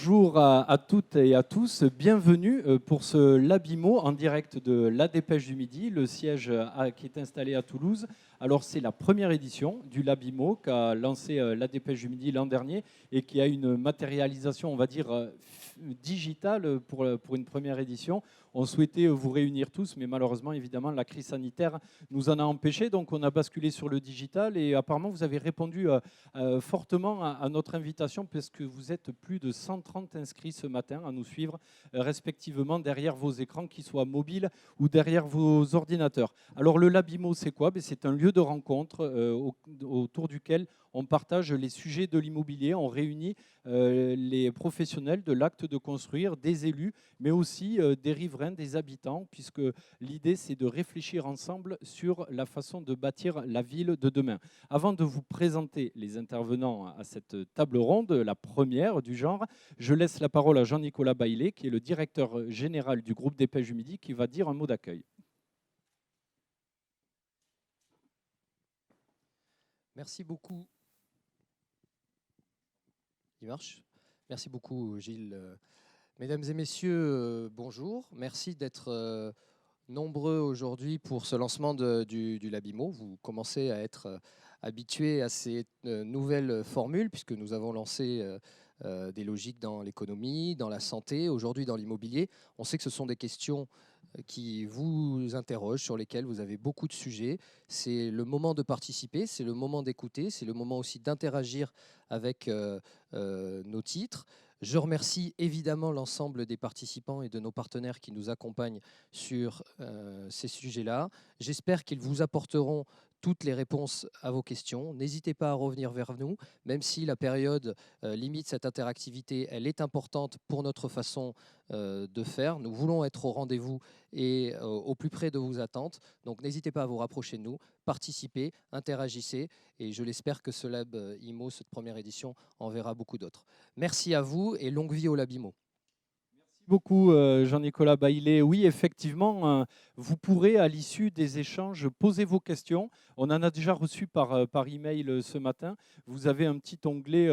Bonjour à toutes et à tous, bienvenue pour ce Labimo en direct de La Dépêche du Midi, le siège qui est installé à Toulouse. Alors c'est la première édition du Labimo qu'a lancé La Dépêche du Midi l'an dernier et qui a une matérialisation, on va dire, digitale pour une première édition. On souhaitait vous réunir tous, mais malheureusement, évidemment, la crise sanitaire nous en a empêchés. Donc on a basculé sur le digital et apparemment vous avez répondu fortement à notre invitation parce que vous êtes plus de 130 inscrits ce matin à nous suivre respectivement derrière vos écrans, qu'ils soient mobiles ou derrière vos ordinateurs. Alors le Labimo, c'est quoi? C'est un lieu de rencontre autour duquel on partage les sujets de l'immobilier, on réunit les professionnels de l'acte de construire, des élus, mais aussi des riverains, des habitants, puisque l'idée c'est de réfléchir ensemble sur la façon de bâtir la ville de demain. Avant de vous présenter les intervenants à cette table ronde, la première du genre, je laisse la parole à Jean-Nicolas Baillet, qui est le directeur général du groupe Dépêche du Midi, qui va dire un mot d'accueil. Merci beaucoup. Il marche. Merci beaucoup, Gilles. Mesdames et messieurs, bonjour. Merci d'être nombreux aujourd'hui pour ce lancement du Labimo. Vous commencez à être habitués à ces nouvelles formules, puisque nous avons lancé des logiques dans l'économie, dans la santé, aujourd'hui dans l'immobilier. On sait que ce sont des questions qui vous interrogent, sur lesquelles vous avez beaucoup de sujets. C'est le moment de participer, c'est le moment d'écouter, c'est le moment aussi d'interagir avec nos titres. Je remercie évidemment l'ensemble des participants et de nos partenaires qui nous accompagnent sur ces sujets-là. J'espère qu'ils vous apporteront toutes les réponses à vos questions. N'hésitez pas à revenir vers nous, même si la période limite cette interactivité, elle est importante pour notre façon de faire. Nous voulons être au rendez-vous et au plus près de vos attentes. Donc n'hésitez pas à vous rapprocher de nous, participez, interagissez, et je l'espère que ce Lab IMO, cette première édition, en verra beaucoup d'autres. Merci à vous et longue vie au Labimo. Merci beaucoup Jean-Nicolas Baillet. Oui, effectivement, vous pourrez à l'issue des échanges poser vos questions. On en a déjà reçu par email ce matin. Vous avez un petit onglet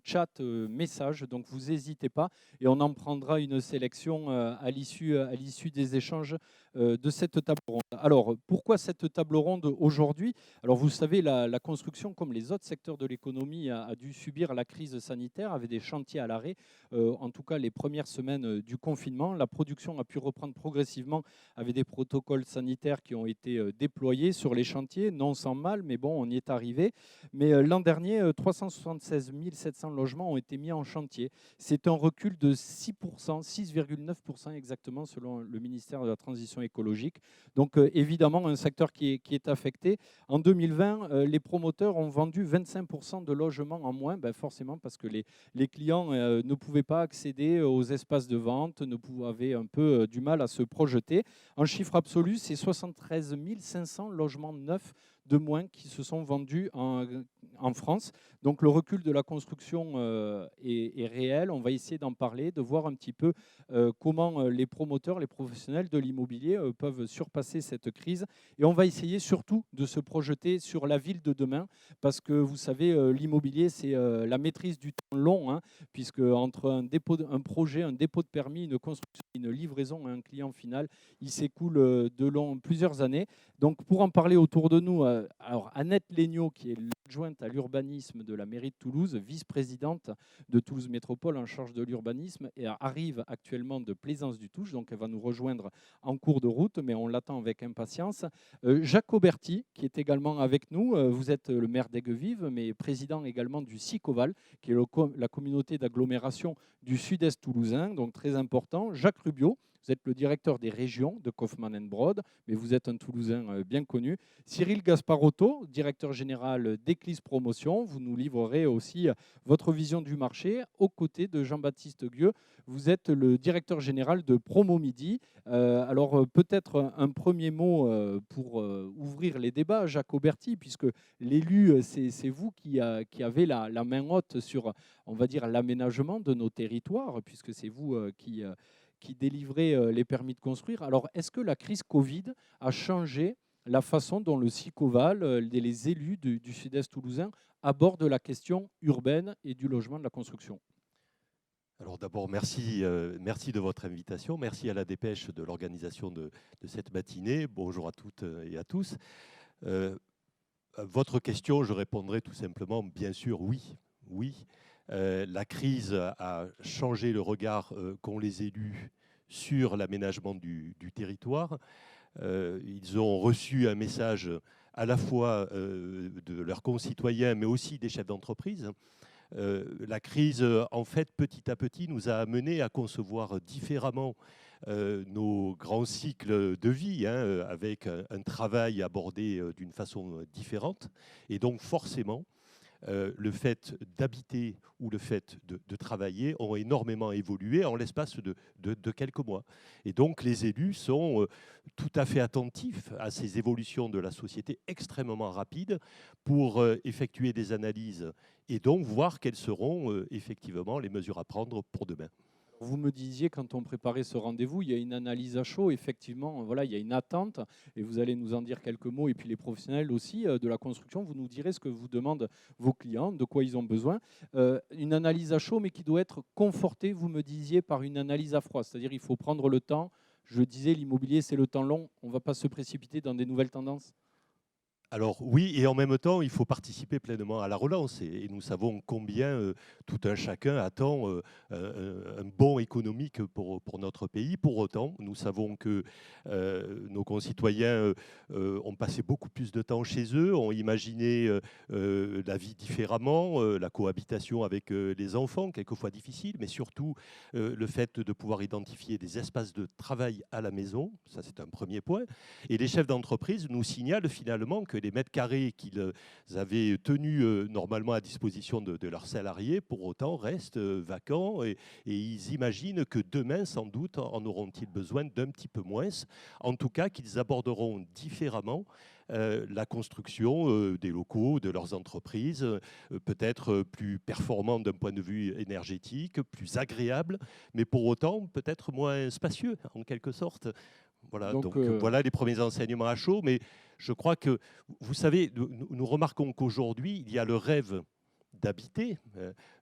chat message, donc vous n'hésitez pas et on en prendra une sélection à l'issue des échanges de cette table ronde. Alors, pourquoi cette table ronde aujourd'hui? Alors, vous savez, la construction, comme les autres secteurs de l'économie, a dû subir la crise sanitaire, avec des chantiers à l'arrêt. En tout cas, les premières semaines du confinement, la production a pu reprendre progressivement avec des protocoles sanitaires qui ont été déployés sur les chantiers, non sans mal, mais bon, on y est arrivé. Mais l'an dernier, 376 700 logements ont été mis en chantier. C'est un recul de 6%, 6,9% exactement, selon le ministère de la Transition écologique. Donc évidemment, un secteur qui est affecté. En 2020, les promoteurs ont vendu 25% de logements en moins, forcément parce que les clients ne pouvaient pas accéder aux espaces de vente, avaient un peu du mal à se projeter. En chiffre absolu, c'est 73 500 logements neufs de moins qui se sont vendus en France. Donc le recul de la construction est réel. On va essayer d'en parler, de voir un petit peu comment les promoteurs, les professionnels de l'immobilier peuvent surpasser cette crise. Et on va essayer surtout de se projeter sur la ville de demain, parce que vous savez, l'immobilier, c'est la maîtrise du temps long, hein, puisque entre un projet, un dépôt de permis, une construction, une livraison à un client final, il s'écoule plusieurs années. Donc pour en parler autour de nous, alors Annette Léniaud, qui est l'adjointe à l'urbanisme de la mairie de Toulouse, vice-présidente de Toulouse Métropole en charge de l'urbanisme, et arrive actuellement de Plaisance-du-Touche, donc elle va nous rejoindre en cours de route, mais on l'attend avec impatience. Jacques Auberti, qui est également avec nous, vous êtes le maire d'Aigues-Vives, mais président également du SICOVAL, qui est la communauté d'agglomération du sud-est toulousain, donc très important. Jacques Rubio, vous êtes le directeur des régions de Kaufmann Broad, mais vous êtes un Toulousain bien connu. Cyril Gasparotto, directeur général d'Eclis Promotion, vous nous livrerez aussi votre vision du marché. Aux côtés de Jean-Baptiste Gueux, vous êtes le directeur général de Promo Midi. Alors peut-être un premier mot pour ouvrir les débats, Jacques Auberti, puisque l'élu, c'est vous qui avez la main haute sur, on va dire, l'aménagement de nos territoires, puisque c'est vous qui délivrez les permis de construire. Alors, est-ce que la crise Covid a changé la façon dont le SICOVAL, les élus du sud-est toulousain abordent la question urbaine et du logement, de la construction? Alors d'abord, merci de votre invitation. Merci à la Dépêche de l'organisation de cette matinée. Bonjour à toutes et à tous. À votre question, je répondrai tout simplement, bien sûr, oui. Oui. La crise a changé le regard qu'ont les élus sur l'aménagement du territoire. Ils ont reçu un message à la fois de leurs concitoyens, mais aussi des chefs d'entreprise. La crise, en fait, petit à petit, nous a amené à concevoir différemment nos grands cycles de vie, hein, avec un travail abordé d'une façon différente. Et donc, forcément, le fait d'habiter ou le fait de travailler ont énormément évolué en l'espace de quelques mois. Et donc les élus sont tout à fait attentifs à ces évolutions de la société extrêmement rapides pour effectuer des analyses et donc voir quelles seront effectivement les mesures à prendre pour demain. Vous me disiez, quand on préparait ce rendez-vous, il y a une analyse à chaud, effectivement, voilà, il y a une attente, et vous allez nous en dire quelques mots, et puis les professionnels aussi de la construction, vous nous direz ce que vous demandent vos clients, de quoi ils ont besoin. Une analyse à chaud, mais qui doit être confortée, vous me disiez, par une analyse à froid, c'est-à-dire il faut prendre le temps. Je disais, l'immobilier, c'est le temps long, on ne va pas se précipiter dans des nouvelles tendances. Alors oui, et en même temps, il faut participer pleinement à la relance. Et nous savons combien tout un chacun attend un bond économique pour notre pays. Pour autant, nous savons que nos concitoyens ont passé beaucoup plus de temps chez eux, ont imaginé la vie différemment, la cohabitation avec les enfants, quelquefois difficile, mais surtout le fait de pouvoir identifier des espaces de travail à la maison. Ça, c'est un premier point. Et les chefs d'entreprise nous signalent finalement que les mètres carrés qu'ils avaient tenus normalement à disposition de leurs salariés, pour autant, restent vacants et ils imaginent que demain, sans doute, en auront-ils besoin d'un petit peu moins. En tout cas, qu'ils aborderont différemment la construction des locaux, de leurs entreprises, peut-être plus performant d'un point de vue énergétique, plus agréable, mais pour autant peut-être moins spacieux en quelque sorte. Voilà, donc voilà les premiers enseignements à chaud, mais je crois que, vous savez, nous remarquons qu'aujourd'hui, il y a le rêve d'habiter,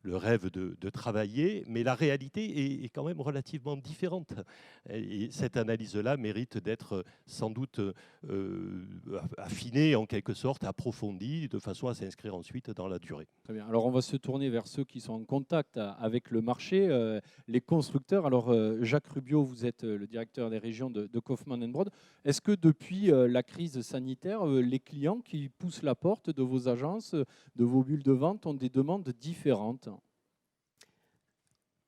le rêve de travailler, mais la réalité est quand même relativement différente. Et cette analyse-là mérite d'être sans doute affinée en quelque sorte, approfondie, de façon à s'inscrire ensuite dans la durée. Très bien. Alors, on va se tourner vers ceux qui sont en contact avec le marché, les constructeurs. Alors, Jacques Rubio, vous êtes le directeur des régions de Kaufmann Broad. Est-ce que depuis la crise sanitaire, les clients qui poussent la porte de vos agences, de vos bulles de vente, ont des demandes différentes?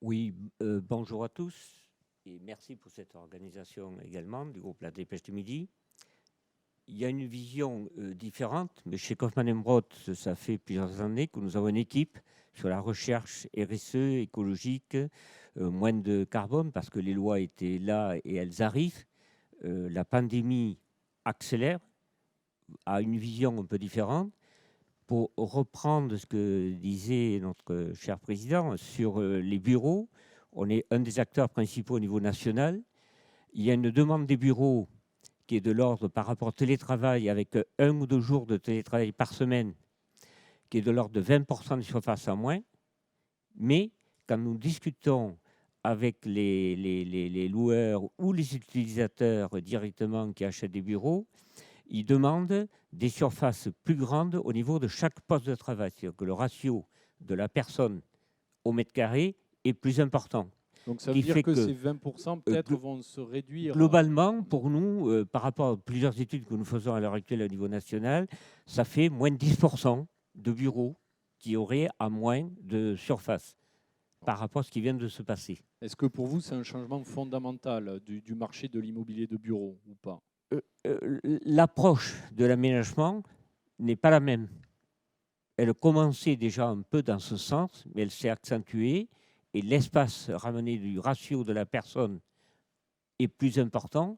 Oui, bonjour à tous et merci pour cette organisation également du groupe La Dépêche du Midi. Il y a une vision différente, mais chez Kaufmann Broad, ça fait plusieurs années que nous avons une équipe sur la recherche RSE, écologique, moins de carbone, parce que les lois étaient là et elles arrivent. La pandémie accélère, a une vision un peu différente. Pour reprendre ce que disait notre cher président sur les bureaux, on est un des acteurs principaux au niveau national. Il y a une demande des bureaux qui est de l'ordre par rapport au télétravail, avec 1 ou 2 jours de télétravail par semaine, qui est de l'ordre de 20% de surface en moins. Mais quand nous discutons avec les loueurs ou les utilisateurs directement qui achètent des bureaux, ils demandent des surfaces plus grandes au niveau de chaque poste de travail. C'est-à-dire que le ratio de la personne au mètre carré est plus important. Donc ça veut dire que ces 20% peut-être vont se réduire. Globalement, pour nous, par rapport à plusieurs études que nous faisons à l'heure actuelle au niveau national, ça fait moins de 10% de bureaux qui auraient à moins de surface par rapport à ce qui vient de se passer. Est-ce que pour vous, c'est un changement fondamental du marché de l'immobilier de bureau ou pas? L'approche de l'aménagement n'est pas la même. Elle commençait déjà un peu dans ce sens, mais elle s'est accentuée et l'espace ramené du ratio de la personne est plus important,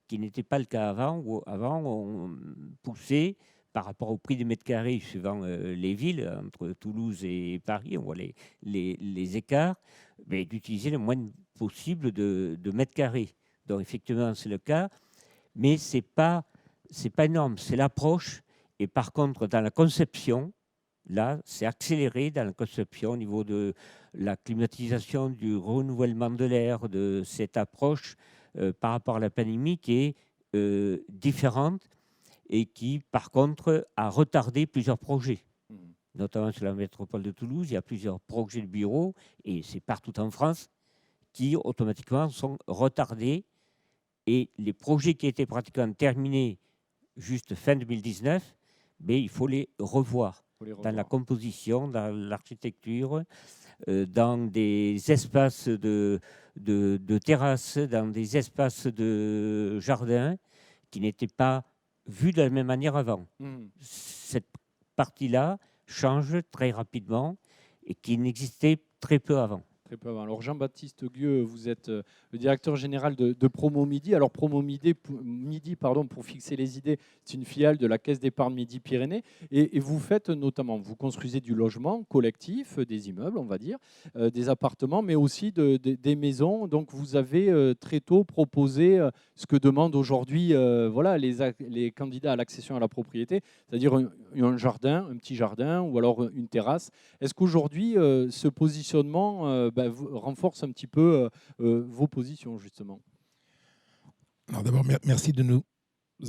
qui n'était pas le cas avant, où avant on poussait par rapport au prix des mètres carrés suivant les villes, entre Toulouse et Paris, on voit les écarts, mais d'utiliser le moins possible de mètres carrés. Donc effectivement, c'est le cas. Mais ce n'est pas énorme, c'est l'approche. Et par contre, dans la conception, là, c'est accéléré dans la conception au niveau de la climatisation, du renouvellement de l'air, de cette approche par rapport à la pandémie qui est différente et qui, par contre, a retardé plusieurs projets. Notamment sur la métropole de Toulouse, il y a plusieurs projets de bureaux, et c'est partout en France, qui automatiquement sont retardés. Et les projets qui étaient pratiquement terminés juste fin 2019, mais il faut les revoir dans la composition, dans l'architecture, dans des espaces de terrasses, dans des espaces de jardin qui n'étaient pas vus de la même manière avant. Cette partie-là change très rapidement et qui n'existait très peu avant. Très peu avant. Alors Jean-Baptiste Gueux, vous êtes le directeur général de Promo Midi. Alors Promo Midi, pour fixer les idées, c'est une filiale de la Caisse d'épargne Midi-Pyrénées. Et vous faites notamment, vous construisez du logement collectif, des immeubles, on va dire, des appartements, mais aussi des maisons. Donc vous avez très tôt proposé ce que demandent aujourd'hui voilà, les candidats à l'accession à la propriété, c'est-à-dire un jardin, un petit jardin ou alors une terrasse. Est-ce qu'aujourd'hui, ce positionnement renforce un petit peu vos positions, justement? Alors d'abord, merci de nous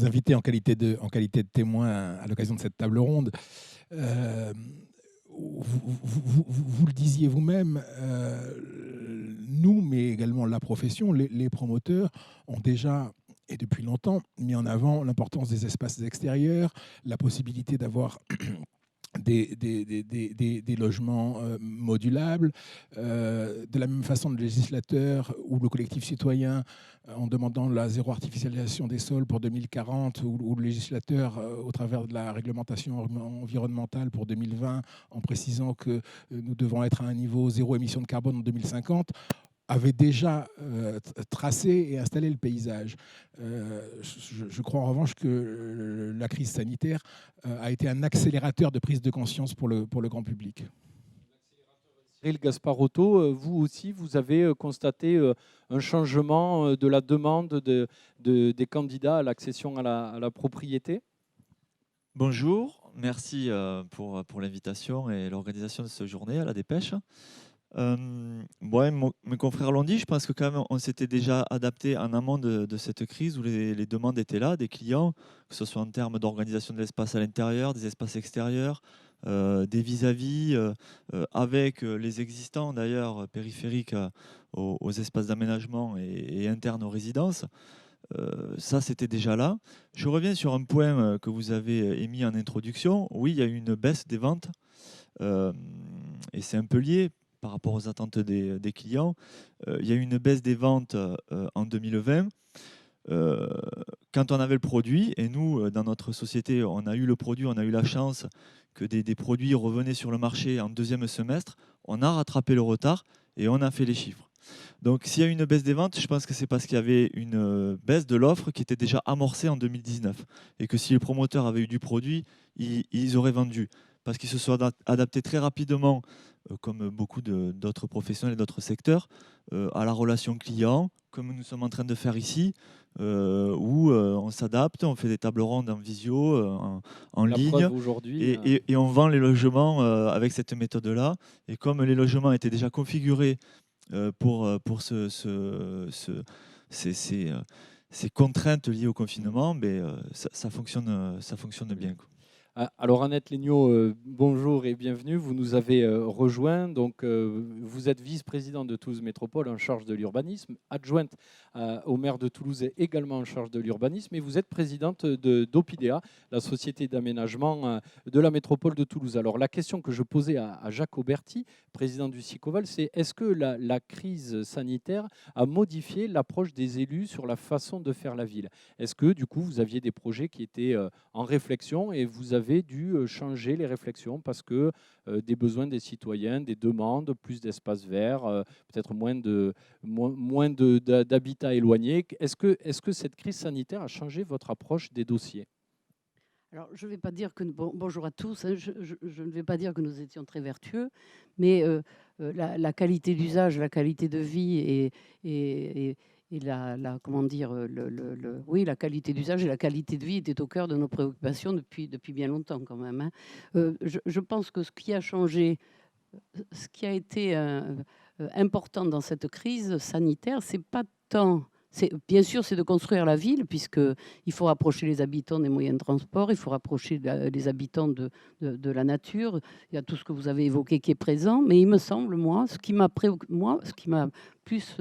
inviter en qualité de témoin à l'occasion de cette table ronde. Vous le disiez vous-même, nous, mais également la profession, les promoteurs ont déjà, et depuis longtemps, mis en avant l'importance des espaces extérieurs, la possibilité d'avoir des logements modulables. De la même façon, le législateur ou le collectif citoyen, en demandant la zéro artificialisation des sols pour 2040, ou le législateur, au travers de la réglementation environnementale pour 2020, en précisant que nous devons être à un niveau zéro émission de carbone en 2050, avait déjà tracé et installé le paysage. Je crois en revanche que la crise sanitaire a été un accélérateur de prise de conscience pour le grand public. Cyril Gasparotto, vous aussi, vous avez constaté un changement de la demande des candidats à l'accession à la propriété? Bonjour, merci pour l'invitation et l'organisation de cette journée à la Dépêche. Mes confrères l'ont dit, je pense que quand même on s'était déjà adapté en amont de cette crise où les demandes étaient là, des clients, que ce soit en termes d'organisation de l'espace à l'intérieur, des espaces extérieurs, des vis-à-vis, avec les existants d'ailleurs périphériques aux espaces d'aménagement et internes aux résidences. Ça, c'était déjà là. Je reviens sur un point que vous avez émis en introduction. Oui, il y a eu une baisse des ventes et c'est un peu lié par rapport aux attentes des clients. Il y a eu une baisse des ventes en 2020. Quand on avait le produit, et nous, dans notre société, on a eu le produit, on a eu la chance que des produits revenaient sur le marché en deuxième semestre, on a rattrapé le retard et on a fait les chiffres. Donc s'il y a une baisse des ventes, je pense que c'est parce qu'il y avait une baisse de l'offre qui était déjà amorcée en 2019 et que si les promoteurs avaient eu du produit, ils auraient vendu. Parce qu'ils se sont adaptés très rapidement, comme beaucoup d'autres professionnels et d'autres secteurs, à la relation client, comme nous sommes en train de faire ici, où on s'adapte, on fait des tables rondes en visio, en ligne, et on vend les logements avec cette méthode-là. Et comme les logements étaient déjà configurés pour ces contraintes liées au confinement, ça fonctionne bien, quoi. Alors Annette Legnaud, bonjour et bienvenue. Vous nous avez rejoint. Donc, vous êtes vice-présidente de Toulouse Métropole en charge de l'urbanisme, adjointe au maire de Toulouse et également en charge de l'urbanisme. Et vous êtes présidente d'Opidea, la société d'aménagement de la métropole de Toulouse. Alors la question que je posais à Jacques Auberti, président du SICOVAL, c'est est-ce que la crise sanitaire a modifié l'approche des élus sur la façon de faire la ville? Est-ce que du coup vous aviez des projets qui étaient en réflexion et vous avez dû changer les réflexions parce que des besoins des citoyens, des demandes, plus d'espaces verts, peut-être moins d'habitats éloignés. Est-ce que cette crise sanitaire a changé votre approche des dossiers? Alors, je ne vais pas dire que... bonjour à tous. Je ne vais pas dire que nous étions très vertueux, mais la qualité d'usage, la qualité de vie comment dire, oui, la qualité d'usage et la qualité de vie étaient au cœur de nos préoccupations depuis bien longtemps quand même, hein. Je pense que ce qui a changé, ce qui a été important dans cette crise sanitaire, c'est pas tant. Bien sûr, c'est de construire la ville, puisqu'il faut rapprocher les habitants des moyens de transport, il faut rapprocher les habitants de la nature. Il y a tout ce que vous avez évoqué qui est présent. Mais il me semble, moi, ce qui m'a plus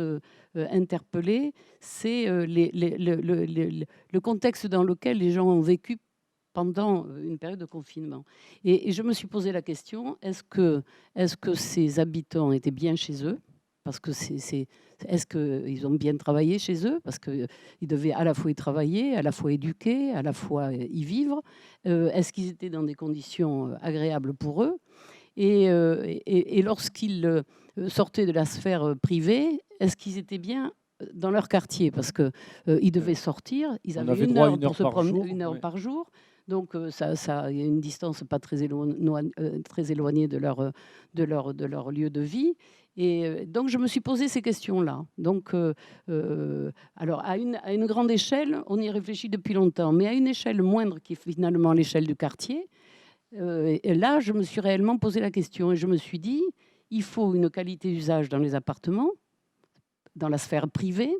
interpellé, c'est le contexte dans lequel les gens ont vécu pendant une période de confinement. Et je me suis posé la question, est-ce que ces habitants étaient bien chez eux? Parce que est-ce qu'ils ont bien travaillé chez eux? Parce qu'ils devaient à la fois y travailler, à la fois éduquer, à la fois y vivre. Est-ce qu'ils étaient dans des conditions agréables pour eux? Et lorsqu'ils sortaient de la sphère privée, est-ce qu'ils étaient bien dans leur quartier? Parce qu'ils devaient sortir, ils avaient une heure pour se promener, une heure par jour. Donc, il y a une distance pas très éloignée de leur lieu de vie. Et donc, je me suis posé ces questions-là. Donc, alors, à une grande échelle, on y réfléchit depuis longtemps, mais à une échelle moindre, qui est finalement l'échelle du quartier, et là, je me suis réellement posé la question et je me suis dit, il faut une qualité d'usage dans les appartements, dans la sphère privée,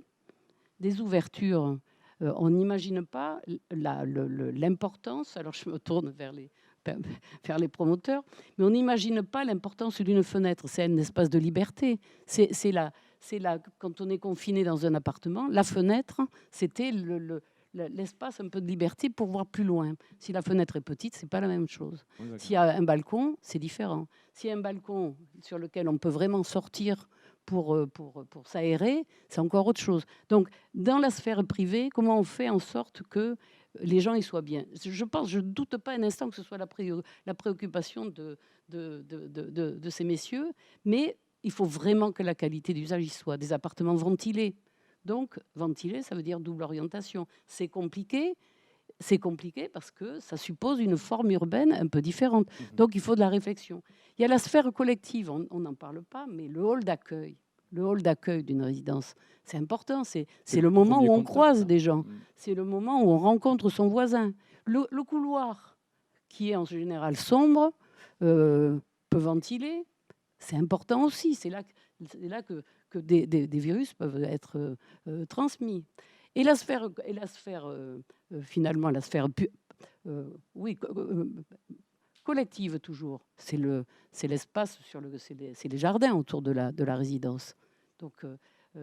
des ouvertures. On n'imagine pas l'importance, alors je me tourne vers les promoteurs, mais on n'imagine pas l'importance d'une fenêtre. C'est un espace de liberté. C'est là, quand on est confiné dans un appartement, la fenêtre, c'était l'espace un peu de liberté pour voir plus loin. Si la fenêtre est petite, c'est pas la même chose. S'il y a un balcon, c'est différent. S'il y a un balcon sur lequel on peut vraiment sortir pour s'aérer, c'est encore autre chose. Donc, dans la sphère privée, comment on fait en sorte que les gens y soient bien? Je ne doute pas un instant que ce soit la préoccupation de ces messieurs, mais il faut vraiment que la qualité d'usage y soit. Des appartements ventilés. Donc, ventiler, ça veut dire double orientation. C'est compliqué parce que ça suppose une forme urbaine un peu différente. Donc, il faut de la réflexion. Il y a la sphère collective, on n'en parle pas, mais le hall d'accueil. Le hall d'accueil d'une résidence, c'est important. C'est le moment où on croise des gens. C'est le moment où on rencontre son voisin. Le couloir, qui est en général sombre, peut ventiler. C'est important aussi. C'est là que des virus peuvent être transmis. Et la sphère finalement, la sphère collective toujours, c'est l'espace, c'est les jardins autour de la résidence. Donc,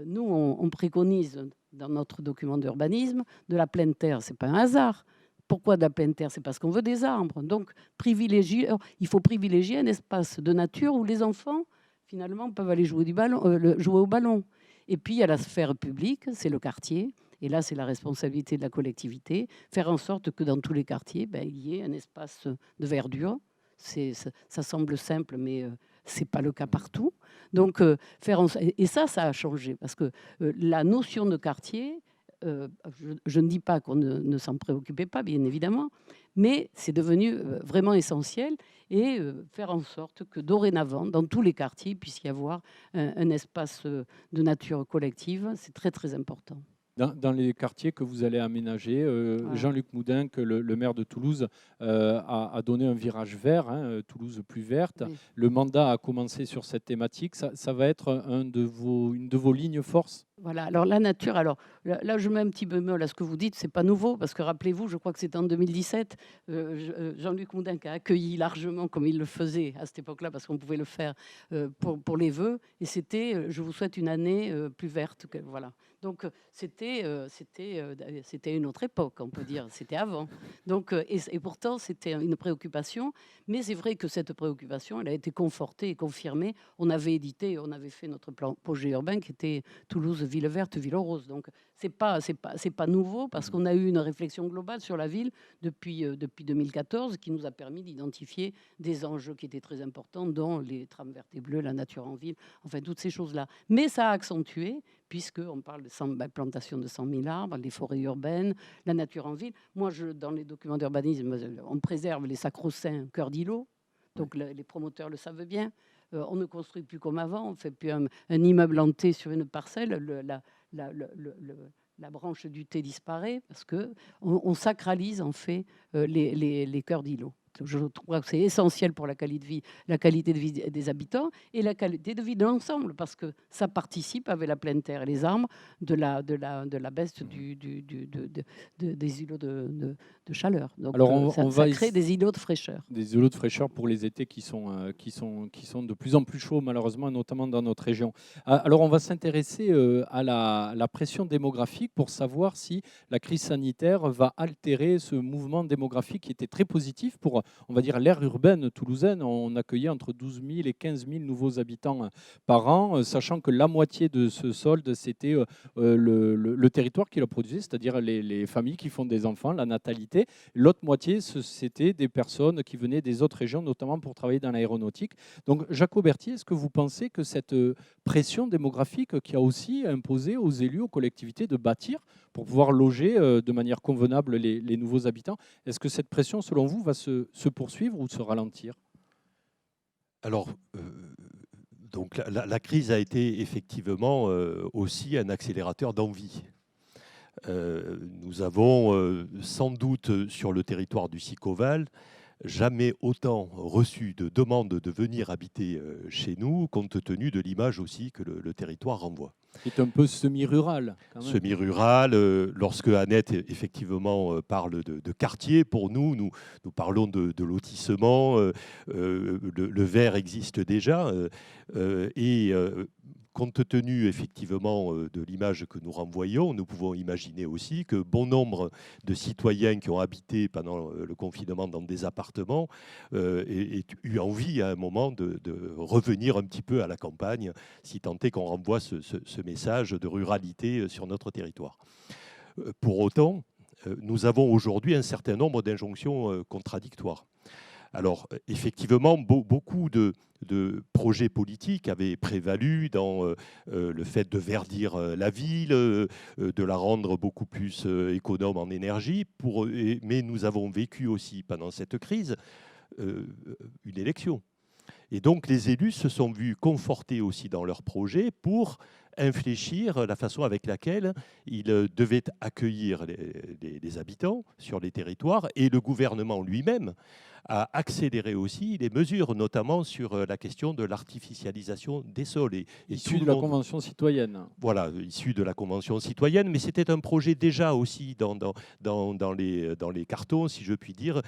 nous, on préconise dans notre document d'urbanisme de la pleine terre. C'est pas un hasard. Pourquoi de la pleine terre? C'est parce qu'on veut des arbres. Donc, il faut privilégier un espace de nature où les enfants, finalement, peuvent aller jouer au ballon. Et puis, il y a la sphère publique, c'est le quartier. Et là, c'est la responsabilité de la collectivité, faire en sorte que dans tous les quartiers, il y ait un espace de verdure. Ça semble simple, mais ce n'est pas le cas partout. Donc, et ça a changé, parce que la notion de quartier, je ne dis pas qu'on ne s'en préoccupait pas, bien évidemment, mais c'est devenu vraiment essentiel, et faire en sorte que dorénavant, dans tous les quartiers, il puisse y avoir un espace de nature collective. C'est très, très important. Dans les quartiers que vous allez aménager, Voilà. Jean-Luc Moudin, le maire de Toulouse, a donné un virage vert, Toulouse plus verte. Oui. Le mandat a commencé sur cette thématique. Ça va être une de vos lignes forces? Voilà, alors la nature, alors là je mets un petit bémol à ce que vous dites, c'est pas nouveau, parce que rappelez-vous, je crois que c'était en 2017, Jean-Luc Moudin qui a accueilli largement, comme il le faisait à cette époque-là, parce qu'on pouvait le faire pour les vœux, et c'était je vous souhaite une année plus verte, voilà. Donc c'était une autre époque, on peut dire, c'était avant. Donc, et pourtant c'était une préoccupation, mais c'est vrai que cette préoccupation, elle a été confortée et confirmée. On avait fait notre projet urbain qui était Toulouse ville verte, ville rose. Donc c'est pas nouveau, parce qu'on a eu une réflexion globale sur la ville depuis 2014 qui nous a permis d'identifier des enjeux qui étaient très importants, dont les trams vertes et bleues, la nature en ville, enfin toutes ces choses-là. Mais ça a accentué, puisqu'on parle de plantation de 100 000 arbres, les forêts urbaines, la nature en ville. Moi, dans les documents d'urbanisme, on préserve les sacro-saints cœurs d'îlots. Donc les promoteurs le savent bien. On ne construit plus comme avant, on ne fait plus un immeuble hanté sur une parcelle. la branche du thé disparaît, parce qu'on sacralise en fait les cœurs d'îlots. Je trouve que c'est essentiel pour la qualité de vie des habitants et la qualité de vie de l'ensemble, parce que ça participe avec la pleine terre et les arbres de la baisse des îlots de chaleur. Donc Alors, ça crée des îlots de fraîcheur. Des îlots de fraîcheur pour les étés qui sont de plus en plus chauds, malheureusement, notamment dans notre région. Alors, on va s'intéresser à la pression démographique pour savoir si la crise sanitaire va altérer ce mouvement démographique qui était très positif pour, on va dire, l'aire urbaine toulousaine. On accueillait entre 12 000 et 15 000 nouveaux habitants par an, sachant que la moitié de ce solde, c'était le territoire qui le produisait, c'est-à-dire les familles qui font des enfants, la natalité. L'autre moitié, c'était des personnes qui venaient des autres régions, notamment pour travailler dans l'aéronautique. Donc, Jacques Auberti, est-ce que vous pensez que cette pression démographique qui a aussi imposé aux élus, aux collectivités de bâtir pour pouvoir loger de manière convenable les nouveaux habitants, est-ce que cette pression, selon vous, va se poursuivre ou se ralentir ? Alors, donc la crise a été effectivement aussi un accélérateur d'envie. Nous avons sans doute sur le territoire du Sicoval jamais autant reçu de demandes de venir habiter chez nous, compte tenu de l'image aussi que le territoire renvoie. C'est un peu semi-rural. Semi-rural, lorsque Annette effectivement parle de quartier, pour nous parlons de lotissement, le vert existe déjà, et compte tenu effectivement de l'image que nous renvoyons, nous pouvons imaginer aussi que bon nombre de citoyens qui ont habité pendant le confinement dans des appartements aient eu envie à un moment de revenir un petit peu à la campagne, si tant est qu'on renvoie ce message de ruralité sur notre territoire. Pour autant, nous avons aujourd'hui un certain nombre d'injonctions contradictoires. Alors, effectivement, beaucoup de projets politiques avaient prévalu dans le fait de verdir la ville, de la rendre beaucoup plus économe en énergie. Mais nous avons vécu aussi, pendant cette crise, une élection. Et donc, les élus se sont vus confortés aussi dans leurs projets pour infléchir la façon avec laquelle ils devaient accueillir les habitants sur les territoires, et le gouvernement lui-même a accéléré aussi les mesures, notamment sur la question de l'artificialisation des sols. Issu de la Convention citoyenne. Voilà, issu de la Convention citoyenne, mais c'était un projet déjà aussi dans les cartons, si je puis dire,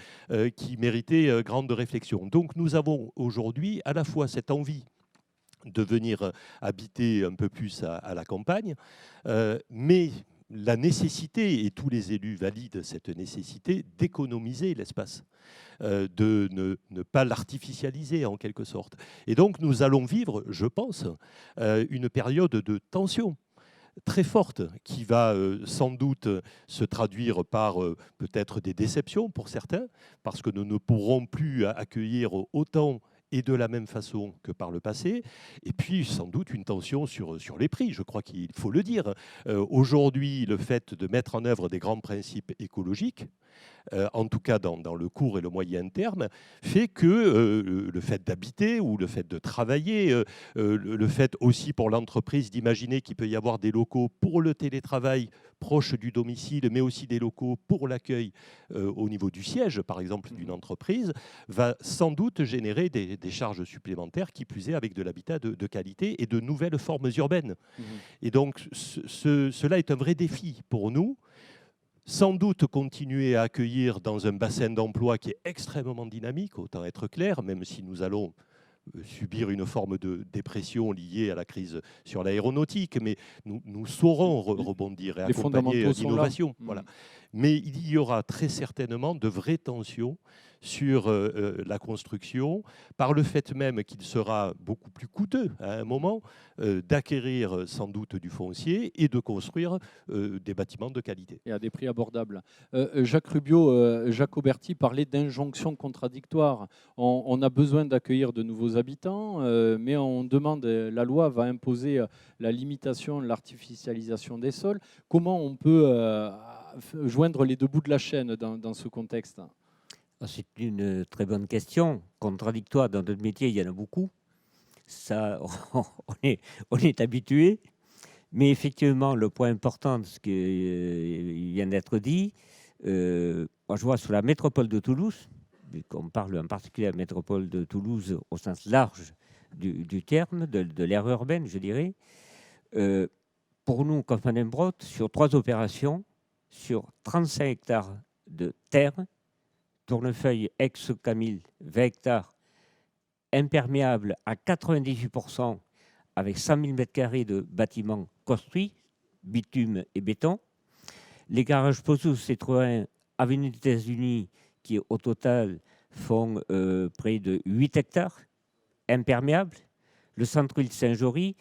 qui méritait grande réflexion. Donc nous avons aujourd'hui à la fois cette envie de venir habiter un peu plus à la campagne, mais la nécessité, et tous les élus valident cette nécessité, d'économiser l'espace, de ne pas l'artificialiser en quelque sorte. Et donc nous allons vivre, je pense, une période de tension très forte qui va sans doute se traduire par peut-être des déceptions pour certains, parce que nous ne pourrons plus accueillir autant et de la même façon que par le passé, et puis sans doute une tension sur les prix, je crois qu'il faut le dire. Aujourd'hui, le fait de mettre en œuvre des grands principes écologiques, en tout cas dans le court et le moyen terme, fait que le fait d'habiter ou le fait de travailler, le fait aussi pour l'entreprise d'imaginer qu'il peut y avoir des locaux pour le télétravail proche du domicile, mais aussi des locaux pour l'accueil au niveau du siège, par exemple, d'une entreprise, va sans doute générer des charges supplémentaires, qui plus est avec de l'habitat de qualité et de nouvelles formes urbaines. Et donc, cela est un vrai défi pour nous. Sans doute continuer à accueillir dans un bassin d'emploi qui est extrêmement dynamique, autant être clair, même si nous allons subir une forme de dépression liée à la crise sur l'aéronautique, mais nous saurons rebondir et accompagner l'innovation. Voilà. Mais il y aura très certainement de vraies tensions sur la construction, par le fait même qu'il sera beaucoup plus coûteux à un moment d'acquérir sans doute du foncier et de construire des bâtiments de qualité. Et à des prix abordables. Jacques Rubio, Jacques Auberti parlait d'injonctions contradictoires. On a besoin d'accueillir de nouveaux habitants, mais on demande, la loi va imposer la limitation, l'artificialisation des sols. Comment on peut joindre les deux bouts de la chaîne dans ce contexte ? C'est une très bonne question. Contradictoire dans notre métier, il y en a beaucoup. Ça, on est habitué. Mais effectivement, le point important de ce qui vient d'être dit, moi je vois sur la métropole de Toulouse, qu'on parle en particulier de la métropole de Toulouse au sens large du terme, de l'aire urbaine, je dirais. Pour nous, Kaufmann & Broad, sur 3 opérations, sur 35 hectares de terre, Tournefeuille, Aix-Camille, 20 hectares, imperméables à 98%, avec 100 000 m² de bâtiments construits, bitume et béton. Les garages Pozzo Citroën, avenue des États-Unis, qui au total font près de 8 hectares, imperméables. Le centre-ville Saint-Jory,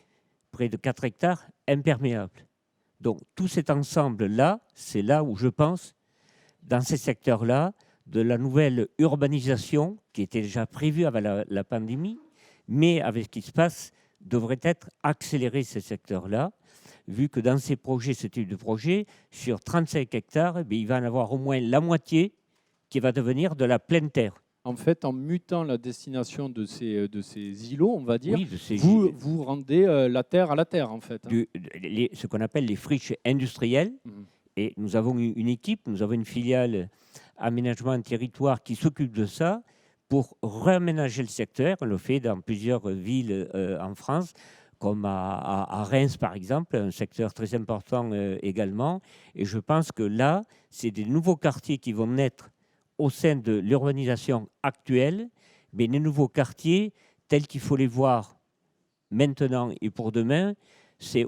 près de 4 hectares, imperméables. Donc tout cet ensemble-là, c'est là où je pense, dans ces secteurs-là, de la nouvelle urbanisation qui était déjà prévue avant la pandémie, mais avec ce qui se passe, devrait être accéléré ces secteurs-là, vu que dans ces projets, ce type de projet, sur 35 hectares, il va en avoir au moins la moitié qui va devenir de la pleine terre. En fait, en mutant la destination de ces îlots, on va dire, Oui, vous rendez la terre à la terre, en fait. Ce qu'on appelle les friches industrielles. Et nous avons une équipe, nous avons une filiale aménagement territoire qui s'occupe de ça pour réaménager le secteur. On le fait dans plusieurs villes en France, comme à Reims, par exemple, un secteur très important également. Et je pense que là, c'est des nouveaux quartiers qui vont naître au sein de l'urbanisation actuelle, mais les nouveaux quartiers tels qu'il faut les voir maintenant et pour demain,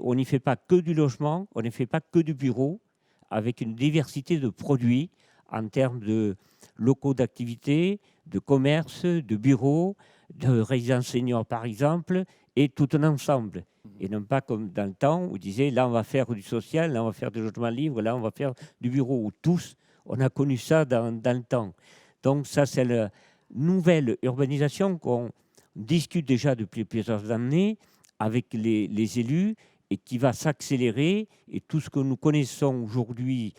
on n'y fait pas que du logement, on n'y fait pas que du bureau, avec une diversité de produits en termes de locaux d'activité, de commerce, de bureaux, de résidences seniors par exemple, et tout un ensemble. Et non pas comme dans le temps où on disait là on va faire du social, là on va faire du logement libre, là on va faire du bureau, où tous, on a connu ça dans le temps. Donc ça c'est la nouvelle urbanisation qu'on discute déjà depuis plusieurs années avec les élus, et qui va s'accélérer, et tout ce que nous connaissons aujourd'hui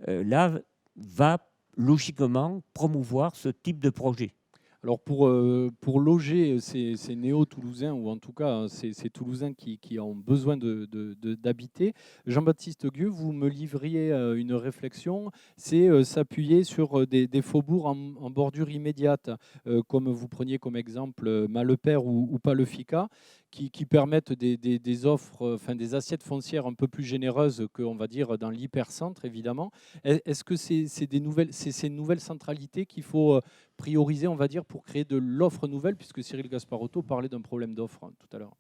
là va logiquement promouvoir ce type de projet. Alors pour loger ces néo-Toulousains, ou en tout cas ces Toulousains qui ont besoin d'habiter, Jean-Baptiste Gueux, vous me livriez une réflexion, c'est s'appuyer sur des faubourgs en bordure immédiate, comme vous preniez comme exemple Malepère ou Palefica, qui permettent des offres, enfin des assiettes foncières un peu plus généreuses qu'on va dire dans l'hypercentre, évidemment. Est-ce que c'est ces nouvelles centralités qu'il faut prioriser, on va dire, pour créer de l'offre nouvelle, puisque Cyril Gasparotto parlait d'un problème d'offre tout à l'heure?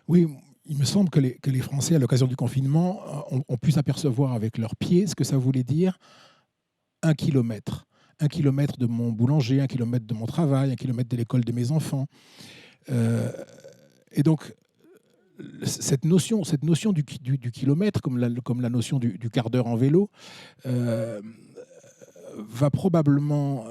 Oui, il me semble que les Français, à l'occasion du confinement, ont pu s'apercevoir avec leurs pieds ce que ça voulait dire 1 kilomètre. 1 kilomètre de mon boulanger, 1 kilomètre de mon travail, 1 kilomètre de l'école de mes enfants. Et donc, cette notion du kilomètre, comme la notion du quart d'heure en vélo, va probablement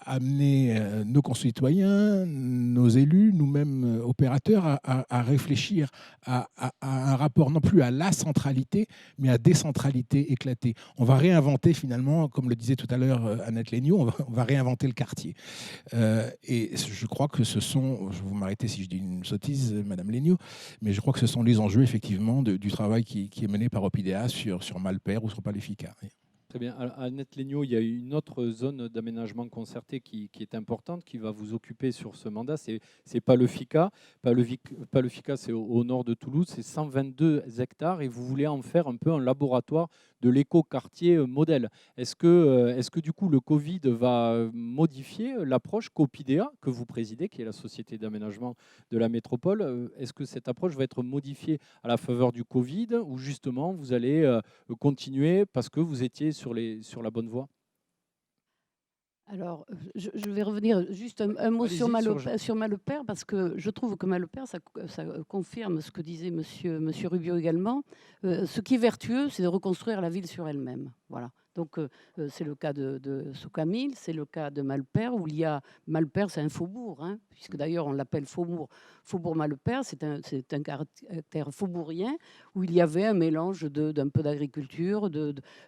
amener nos concitoyens, nos élus, nous-mêmes opérateurs, à réfléchir à un rapport non plus à la centralité, mais à décentralité éclatée. On va réinventer finalement, comme le disait tout à l'heure Annette Léniaud, on va réinventer le quartier. Et je crois que ce sont, vous m'arrêtez si je dis une sottise, Madame Léniaud, mais je crois que ce sont les enjeux effectivement du travail qui est mené par Opidea sur Malepère ou sur Palefica. Très bien. À Annette Léniaud, il y a une autre zone d'aménagement concerté qui est importante, qui va vous occuper sur ce mandat, c'est Palefica. Palefica, c'est au nord de Toulouse, c'est 122 hectares, et vous voulez en faire un peu un laboratoire de l'éco-quartier modèle. Est-ce que du coup le Covid va modifier l'approche qu'Opidea, que vous présidez, qui est la société d'aménagement de la métropole, est-ce que cette approche va être modifiée à la faveur du Covid, ou justement vous allez continuer parce que vous étiez sur la bonne voie? Alors, je vais revenir juste un mot sur Malepère, parce que je trouve que Malepère, ça confirme ce que disait monsieur Rubio également. Ce qui est vertueux, c'est de reconstruire la ville sur elle-même. Voilà. Donc, c'est le cas de Soukamil, c'est le cas de Malepère, où il y a... Malepère, c'est un faubourg, hein, puisque d'ailleurs, on l'appelle faubourg Malepère. C'est un caractère faubourien, où il y avait un mélange d'un peu d'agriculture,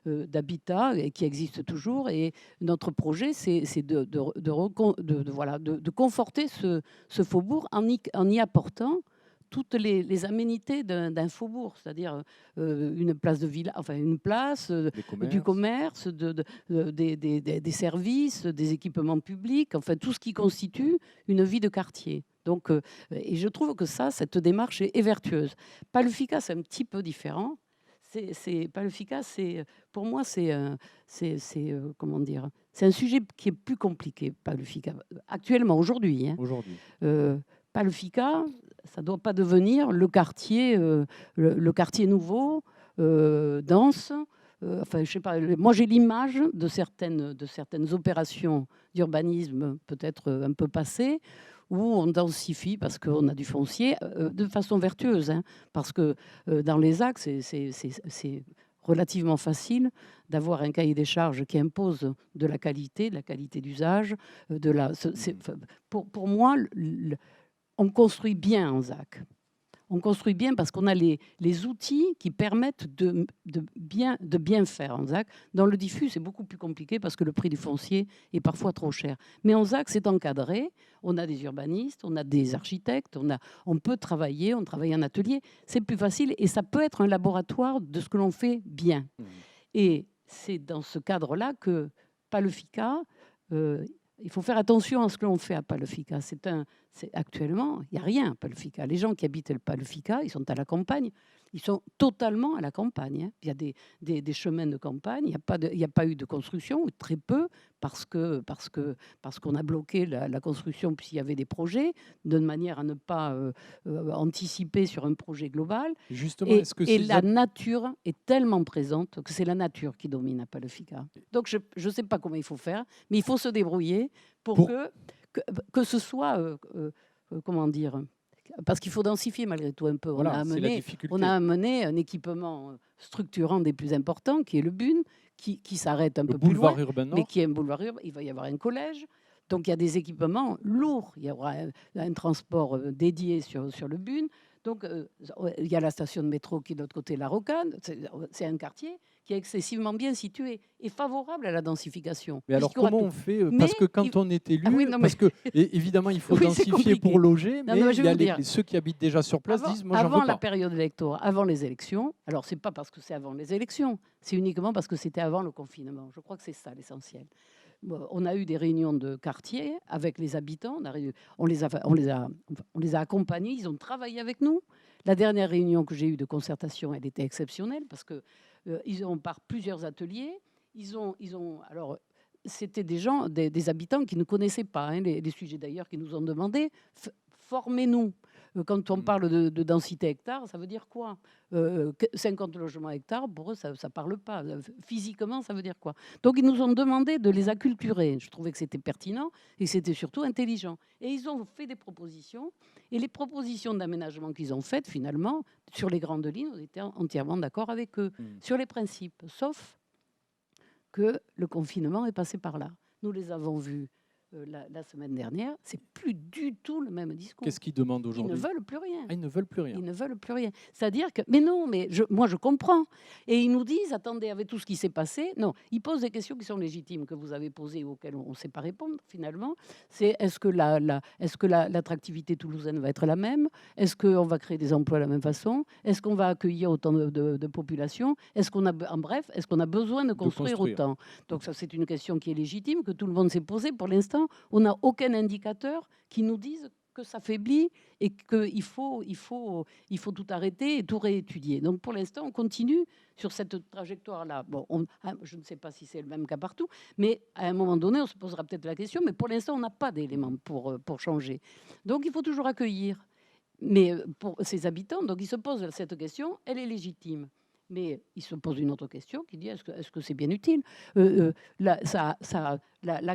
d'habitat, qui existe toujours. Et notre projet, c'est de conforter ce faubourg en y apportant toutes les aménités d'un faubourg, c'est-à-dire une place de villa, enfin une place, du commerce, des services, des équipements publics, enfin tout ce qui constitue une vie de quartier. Donc, et je trouve que cette démarche est vertueuse. Palefika, c'est un petit peu différent. Palefika, pour moi, comment dire, c'est un sujet qui est plus compliqué, Palefika, actuellement, aujourd'hui. Hein. Aujourd'hui. Palefika, ça ne doit pas devenir le quartier nouveau, dense. Enfin, je sais pas. Moi, j'ai l'image de certaines opérations d'urbanisme, peut-être un peu passées, où on densifie parce qu'on a du foncier de façon vertueuse. Hein, parce que dans les axes, c'est relativement facile d'avoir un cahier des charges qui impose de la qualité d'usage. Pour moi, on construit bien en ZAC. On construit bien parce qu'on a les outils qui permettent de bien faire en ZAC. Dans le diffus, c'est beaucoup plus compliqué parce que le prix du foncier est parfois trop cher. Mais en ZAC, c'est encadré. On a des urbanistes, on a des architectes, on peut travailler, on travaille en atelier. C'est plus facile et ça peut être un laboratoire de ce que l'on fait bien. Et c'est dans ce cadre-là que Palefika... il faut faire attention à ce que l'on fait à Palefika. Actuellement, il n'y a rien à Palefika. Les gens qui habitent le Palefika, ils sont à la campagne. Ils sont totalement à la campagne. Hein. Il y a des chemins de campagne. Il n'y a pas eu de construction, ou très peu, parce qu'on a bloqué la construction puisqu'il y avait des projets, de manière à ne pas anticiper sur un projet global. Justement, la nature est tellement présente que c'est la nature qui domine à Palefika. Donc je ne sais pas comment il faut faire, mais il faut se débrouiller pour que ce soit, comment dire, parce qu'il faut densifier malgré tout un peu. Voilà, on a amené un équipement structurant des plus importants, qui est le BUN, qui s'arrête un peu plus loin, mais qui est un boulevard urbain. Il va y avoir un collège. Donc il y a des équipements lourds. Il y aura un transport dédié sur le BUN. Donc il y a la station de métro qui est de l'autre côté de la Rocade. C'est un quartier qui est excessivement bien situé et favorable à la densification. Mais alors comment on fait Parce que quand on est élu, parce que évidemment il faut densifier pour loger, mais il y a ceux qui habitent déjà sur place disent moi j'en veux pas. Avant la période électorale, avant les élections, alors c'est pas parce que c'est avant les élections, c'est uniquement parce que c'était avant le confinement. Je crois que c'est ça l'essentiel. On a eu des réunions de quartier avec les habitants, on les a accompagnés, ils ont travaillé avec nous. La dernière réunion que j'ai eue de concertation, elle était exceptionnelle parce que ils ont par plusieurs ateliers, alors c'était des gens, des habitants qui ne connaissaient pas hein, les sujets d'ailleurs, qui nous ont demandé formez-nous. Quand on parle de densité hectare, ça veut dire quoi 50 logements hectares, pour eux, ça ne parle pas. Physiquement, ça veut dire quoi? Donc, ils nous ont demandé de les acculturer. Je trouvais que c'était pertinent et que c'était surtout intelligent. Et ils ont fait des propositions. Et les propositions d'aménagement qu'ils ont faites, finalement, sur les grandes lignes, on était entièrement d'accord avec eux, sur les principes. Sauf que le confinement est passé par là. Nous les avons vus la semaine dernière, c'est plus du tout le même discours. Qu'est-ce qu'ils demandent aujourd'hui? Ils ne veulent plus rien. Ils ne veulent plus rien. Ils ne veulent plus rien. C'est-à-dire que, mais non, moi je comprends. Et ils nous disent, attendez, avec tout ce qui s'est passé, non, ils posent des questions qui sont légitimes, que vous avez posées, auxquelles on ne sait pas répondre finalement. C'est est-ce que l'attractivité toulousaine va être la même? Est-ce qu'on va créer des emplois de la même façon? Est-ce qu'on va accueillir autant de population? Est-ce qu'on a besoin de construire autant? Donc ça, c'est une question qui est légitime, que tout le monde s'est posée. Pour l'instant, on n'a aucun indicateur qui nous dise que ça faiblit et qu'il faut tout arrêter et tout réétudier. Donc pour l'instant, on continue sur cette trajectoire-là. Bon, je ne sais pas si c'est le même cas partout, mais à un moment donné, on se posera peut-être la question, mais pour l'instant, on n'a pas d'éléments pour changer. Donc il faut toujours accueillir. Mais pour ces habitants, donc ils se posent cette question, elle est légitime. Mais il se pose une autre question qui dit est-ce que c'est bien utile la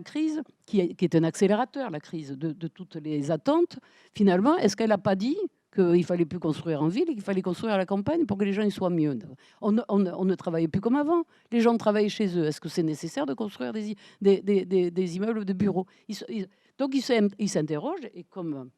crise, qui est un accélérateur, la crise de toutes les attentes, finalement, est-ce qu'elle n'a pas dit qu'il fallait plus construire en ville et qu'il fallait construire à la campagne pour que les gens y soient mieux? On ne travaillait plus comme avant. Les gens travaillent chez eux. Est-ce que c'est nécessaire de construire des immeubles de bureaux? Donc ils s'interrogent et comme...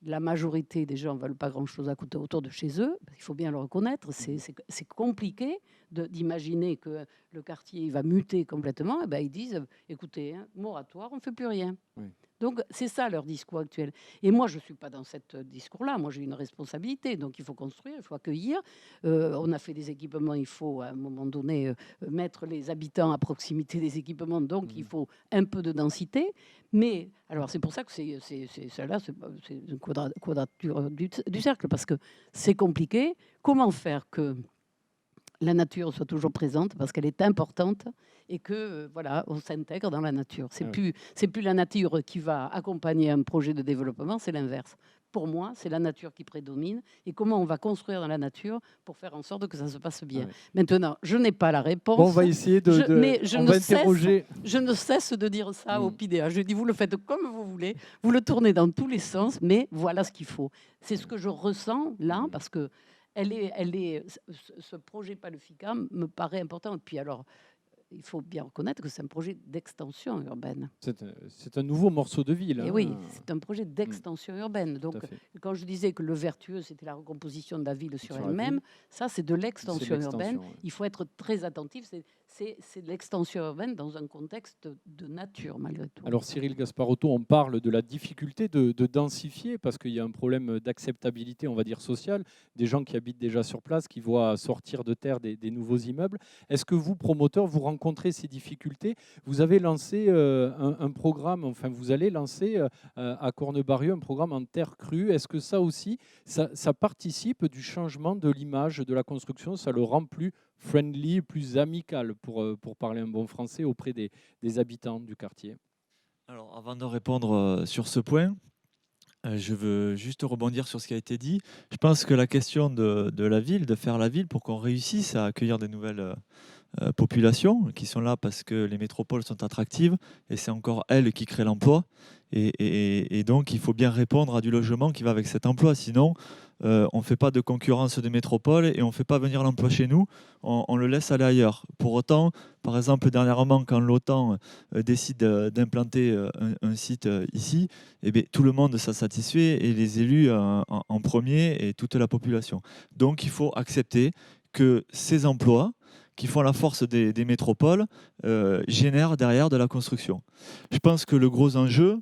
la majorité des gens ne veulent pas grand-chose à côté autour de chez eux. Il faut bien le reconnaître. C'est compliqué d'imaginer que le quartier va muter complètement. Et ben, ils disent, écoutez, moratoire, on ne fait plus rien. Oui. Donc c'est ça leur discours actuel. Et moi, je ne suis pas dans ce discours-là. Moi, j'ai une responsabilité. Donc il faut construire, il faut accueillir. On a fait des équipements, il faut à un moment donné mettre les habitants à proximité des équipements. Donc il faut un peu de densité. Mais alors c'est pour ça que c'est une quadrature du cercle, parce que c'est compliqué. Comment faire que la nature soit toujours présente, parce qu'elle est importante, et que voilà, on s'intègre dans la nature. C'est plus la nature qui va accompagner un projet de développement, c'est l'inverse. Pour moi, c'est la nature qui prédomine, et comment on va construire dans la nature pour faire en sorte que ça se passe bien. Maintenant, je n'ai pas la réponse. Bon, on va essayer interroger. Je ne cesse de dire ça au PIDEA. Je dis, vous le faites comme vous voulez, vous le tournez dans tous les sens, mais voilà ce qu'il faut. C'est ce que je ressens là, parce que ce projet Palufica me paraît important. Et puis alors, il faut bien reconnaître que c'est un projet d'extension urbaine. C'est un nouveau morceau de ville. Et oui, c'est un projet d'extension urbaine. Donc, quand je disais que le vertueux, c'était la recomposition de la ville sur elle-même, ça, c'est de l'extension urbaine. Ouais. Il faut être très attentif. C'est de l'extension urbaine dans un contexte de nature, malgré tout. Alors, Cyril Gasparotto, on parle de la difficulté de densifier, parce qu'il y a un problème d'acceptabilité, on va dire, sociale, des gens qui habitent déjà sur place, qui voient sortir de terre des nouveaux immeubles. Est-ce que vous, promoteurs, vous rencontrez ces difficultés? Vous avez lancé un programme, enfin, vous allez lancer à Cornebarieux un programme en terre crue. Est-ce que ça aussi, ça participe du changement de l'image de la construction? Ça le rend plus friendly, plus amical, pour parler un bon français, auprès des habitants du quartier? Alors, avant de répondre sur ce point, je veux juste rebondir sur ce qui a été dit. Je pense que la question de la ville, de faire la ville pour qu'on réussisse à accueillir des nouvelles populations qui sont là parce que les métropoles sont attractives et c'est encore elles qui créent l'emploi. Et donc, il faut bien répondre à du logement qui va avec cet emploi. Sinon, on ne fait pas de concurrence des métropoles et on ne fait pas venir l'emploi chez nous. On le laisse aller ailleurs. Pour autant, par exemple, dernièrement, quand l'OTAN décide d'implanter un site ici, eh bien, tout le monde s'en satisfait, et les élus en premier, et toute la population. Donc, il faut accepter que ces emplois qui font la force des métropoles génèrent derrière de la construction. Je pense que le gros enjeu,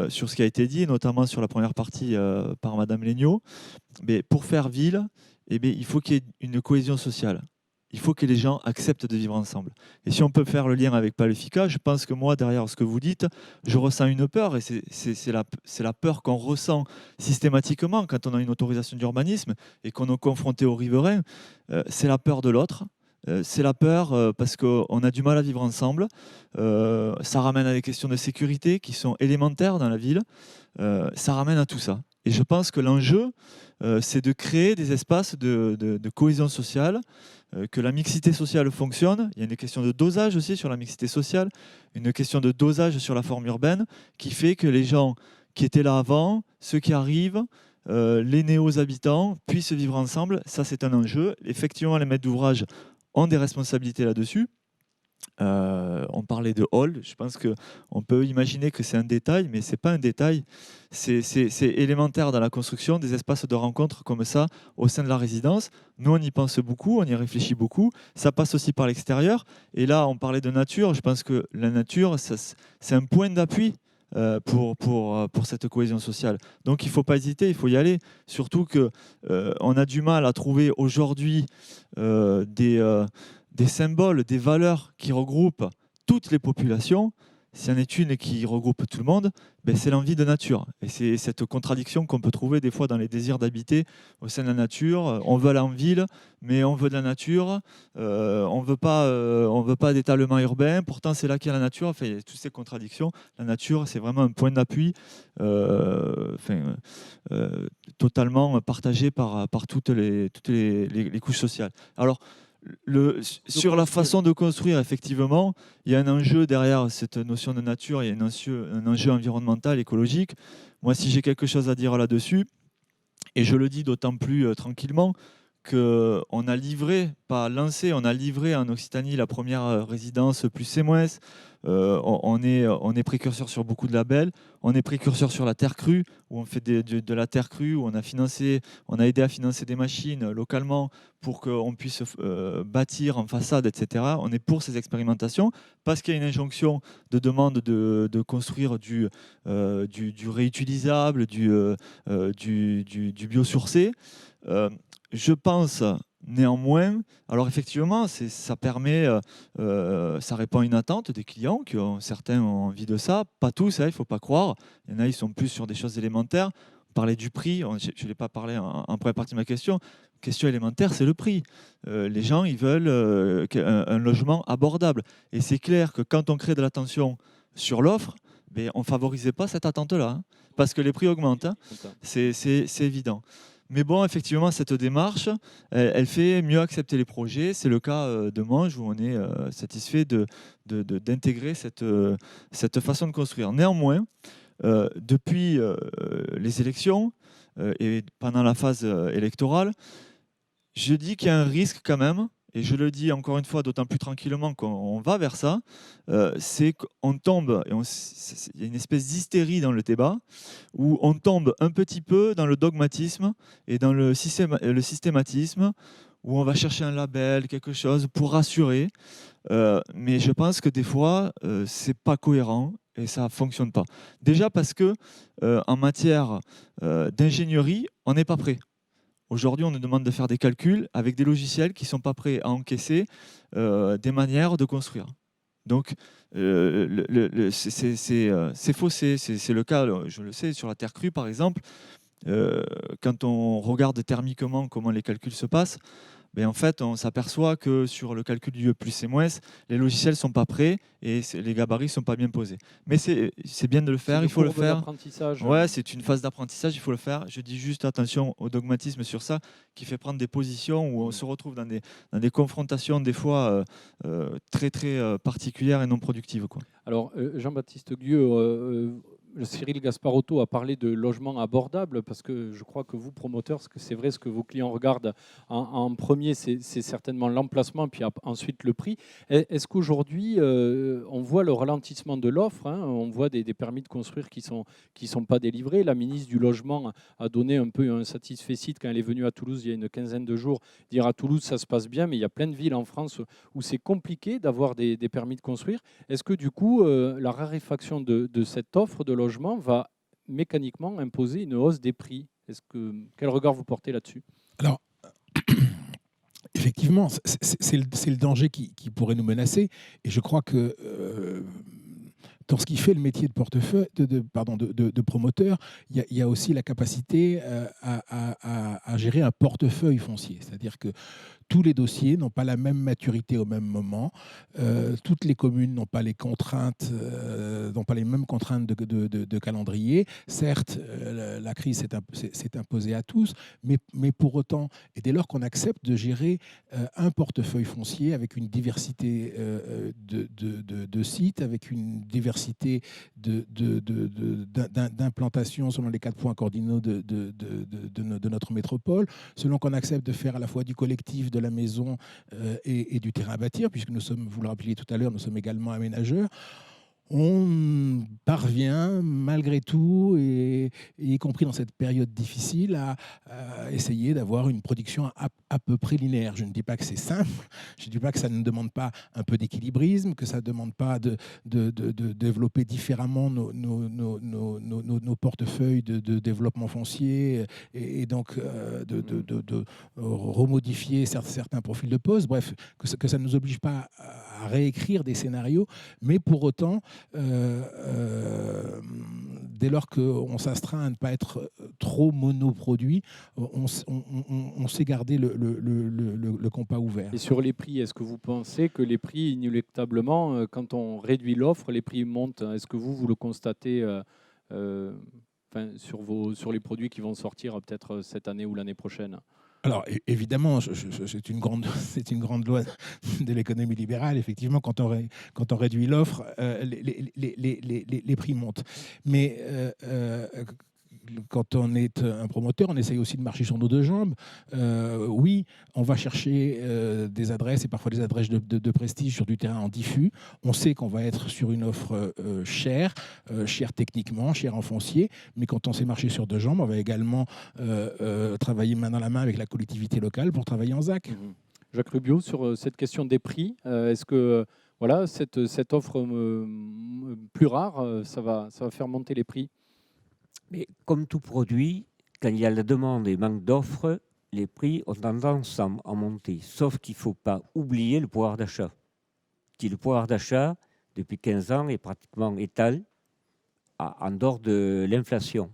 sur ce qui a été dit, notamment sur la première partie par Madame Legnaud, mais pour faire ville, eh bien, il faut qu'il y ait une cohésion sociale. Il faut que les gens acceptent de vivre ensemble. Et si on peut faire le lien avec Palufica, je pense que moi, derrière ce que vous dites, je ressens une peur, et c'est la peur qu'on ressent systématiquement quand on a une autorisation d'urbanisme et qu'on est confronté aux riverains. C'est la peur de l'autre. C'est la peur parce qu'on a du mal à vivre ensemble. Ça ramène à des questions de sécurité qui sont élémentaires dans la ville. Ça ramène à tout ça. Et je pense que l'enjeu, c'est de créer des espaces de cohésion sociale, que la mixité sociale fonctionne. Il y a une question de dosage aussi sur la mixité sociale, une question de dosage sur la forme urbaine, qui fait que les gens qui étaient là avant, ceux qui arrivent, les néo-habitants puissent vivre ensemble. Ça, c'est un enjeu. Effectivement, les maîtres d'ouvrage ont des responsabilités là-dessus. On parlait de hall, je pense qu'on peut imaginer que c'est un détail, mais ce n'est pas un détail, c'est élémentaire dans la construction, des espaces de rencontre comme ça au sein de la résidence. Nous, on y pense beaucoup, on y réfléchit beaucoup, ça passe aussi par l'extérieur. Et là, on parlait de nature, je pense que la nature, c'est un point d'appui pour cette cohésion sociale. Donc il ne faut pas hésiter, il faut y aller. Surtout qu'on a du mal à trouver aujourd'hui des symboles, des valeurs qui regroupent toutes les populations. S'il y en est une qui regroupe tout le monde, ben c'est l'envie de nature. Et c'est cette contradiction qu'on peut trouver des fois dans les désirs d'habiter au sein de la nature. On veut aller en ville, mais on veut de la nature. On veut pas d'étalement urbain. Pourtant, c'est là qu'il y a la nature. Enfin, il y a toutes ces contradictions. La nature, c'est vraiment un point d'appui totalement partagé par toutes les couches sociales. Alors, sur la façon de construire, effectivement, il y a un enjeu derrière cette notion de nature, il y a un enjeu environnemental, écologique. Moi, si j'ai quelque chose à dire là-dessus, et je le dis d'autant plus tranquillement, qu'on a livré, pas lancé, on a livré en Occitanie la première résidence plus C-. On est précurseur sur beaucoup de labels. On est précurseur sur la terre crue, où on fait de la terre crue, où on a aidé à financer des machines localement pour qu'on puisse bâtir en façade, etc. On est pour ces expérimentations parce qu'il y a une injonction de demande de construire du réutilisable, du biosourcé. Je pense néanmoins, alors effectivement, ça permet, ça répond à une attente des clients certains ont envie de ça, pas tous, il ne faut pas croire. Il y en a, ils sont plus sur des choses élémentaires. On parlait du prix, je ne l'ai pas parlé en première partie de ma question. Question élémentaire, c'est le prix. Les gens, ils veulent un logement abordable. Et c'est clair que quand on crée de la tension sur l'offre, on ne favorisait pas cette attente-là, hein, parce que les prix augmentent. Hein. C'est évident. Mais bon, effectivement, cette démarche, elle fait mieux accepter les projets. C'est le cas de Monge, où on est satisfait d'intégrer cette façon de construire. Néanmoins, depuis les élections et pendant la phase électorale, je dis qu'il y a un risque quand même, et je le dis encore une fois d'autant plus tranquillement qu'on va vers ça, c'est qu'on tombe, il y a une espèce d'hystérie dans le débat, où on tombe un petit peu dans le dogmatisme et dans le systématisme, où on va chercher un label, quelque chose pour rassurer. Mais je pense que des fois, c'est pas cohérent et ça fonctionne pas. Déjà parce que en matière d'ingénierie, on n'est pas prêt. Aujourd'hui, on nous demande de faire des calculs avec des logiciels qui ne sont pas prêts à encaisser des manières de construire. Donc, c'est faussé. C'est le cas, je le sais, sur la terre crue, par exemple. Quand on regarde thermiquement comment les calculs se passent, en fait, on s'aperçoit que sur le calcul du E plus C-, les logiciels ne sont pas prêts et les gabarits ne sont pas bien posés. Mais c'est bien de le faire, il faut le faire. Ouais, c'est une phase d'apprentissage, il faut le faire. Je dis juste attention au dogmatisme sur ça, qui fait prendre des positions où on se retrouve dans des confrontations des fois très très particulières et non productives, quoi. Alors, Jean-Baptiste Guieux, Cyril Gasparotto a parlé de logement abordable, parce que je crois que vous, promoteurs, c'est vrai, ce que vos clients regardent en premier, c'est certainement l'emplacement, puis ensuite le prix. Est-ce qu'aujourd'hui, on voit le ralentissement de l'offre, hein, on voit des permis de construire qui sont pas délivrés. La ministre du Logement a donné un peu un satisfecit quand elle est venue à Toulouse il y a une quinzaine de jours, dire à Toulouse ça se passe bien, mais il y a plein de villes en France où c'est compliqué d'avoir des permis de construire. Est-ce que du coup, la raréfaction de cette offre de logement va mécaniquement imposer une hausse des prix? Quel regard vous portez là-dessus? Alors, effectivement, c'est le danger qui pourrait nous menacer. Et je crois que dans ce qui fait le métier de portefeuille, de promoteur, il y a aussi la capacité à gérer un portefeuille foncier. C'est-à-dire que tous les dossiers n'ont pas la même maturité au même moment. Toutes les communes n'ont pas les mêmes contraintes de calendrier. Certes, la crise s'est imposée à tous, mais pour autant, et dès lors qu'on accepte de gérer un portefeuille foncier avec une diversité de sites, avec une diversité d'implantation selon les 4 points cardinaux de notre métropole, selon qu'on accepte de faire à la fois du collectif, de la maison et du terrain à bâtir, puisque nous sommes, vous le rappeliez tout à l'heure, nous sommes également aménageurs. On parvient malgré tout, et y compris dans cette période difficile, à essayer d'avoir une production à peu près linéaire. Je ne dis pas que c'est simple, je ne dis pas que ça ne demande pas un peu d'équilibrisme, que ça ne demande pas de développer différemment nos portefeuilles de développement foncier et donc de remodifier certains profils de poste. Bref, que ça ne nous oblige pas à réécrire des scénarios, mais pour autant, dès lors qu'on s'astreint à ne pas être trop monoproduit, on sait garder le compas ouvert. Et sur les prix, est-ce que vous pensez que les prix, inéluctablement, quand on réduit l'offre, les prix montent? Est-ce que vous le constatez sur les produits qui vont sortir peut-être cette année ou l'année prochaine? Alors évidemment, c'est une grande loi de l'économie libérale. Effectivement, quand on réduit l'offre, les prix montent. Mais quand on est un promoteur, on essaye aussi de marcher sur nos deux jambes. Oui, on va chercher des adresses et parfois des adresses de prestige sur du terrain en diffus. On sait qu'on va être sur une offre chère techniquement, chère en foncier, mais quand on sait marcher sur deux jambes, on va également travailler main dans la main avec la collectivité locale pour travailler en ZAC. Jacques Rubio, sur cette question des prix, est-ce que voilà, cette offre plus rare, ça va faire monter les prix? Mais comme tout produit, quand il y a la demande et manque d'offres, les prix ont tendance à monter. Sauf qu'il ne faut pas oublier le pouvoir d'achat. Le pouvoir d'achat, depuis 15 ans, est pratiquement étal en dehors de l'inflation.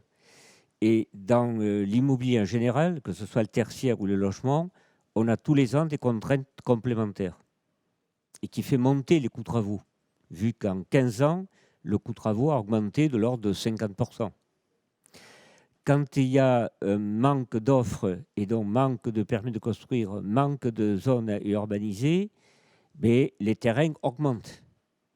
Et dans l'immobilier en général, que ce soit le tertiaire ou le logement, on a tous les ans des contraintes complémentaires et qui fait monter les coûts de travaux, vu qu'en 15 ans, le coût de travaux a augmenté de l'ordre de 50%. Quand il y a un manque d'offres et donc manque de permis de construire, manque de zones urbanisées, mais les terrains augmentent.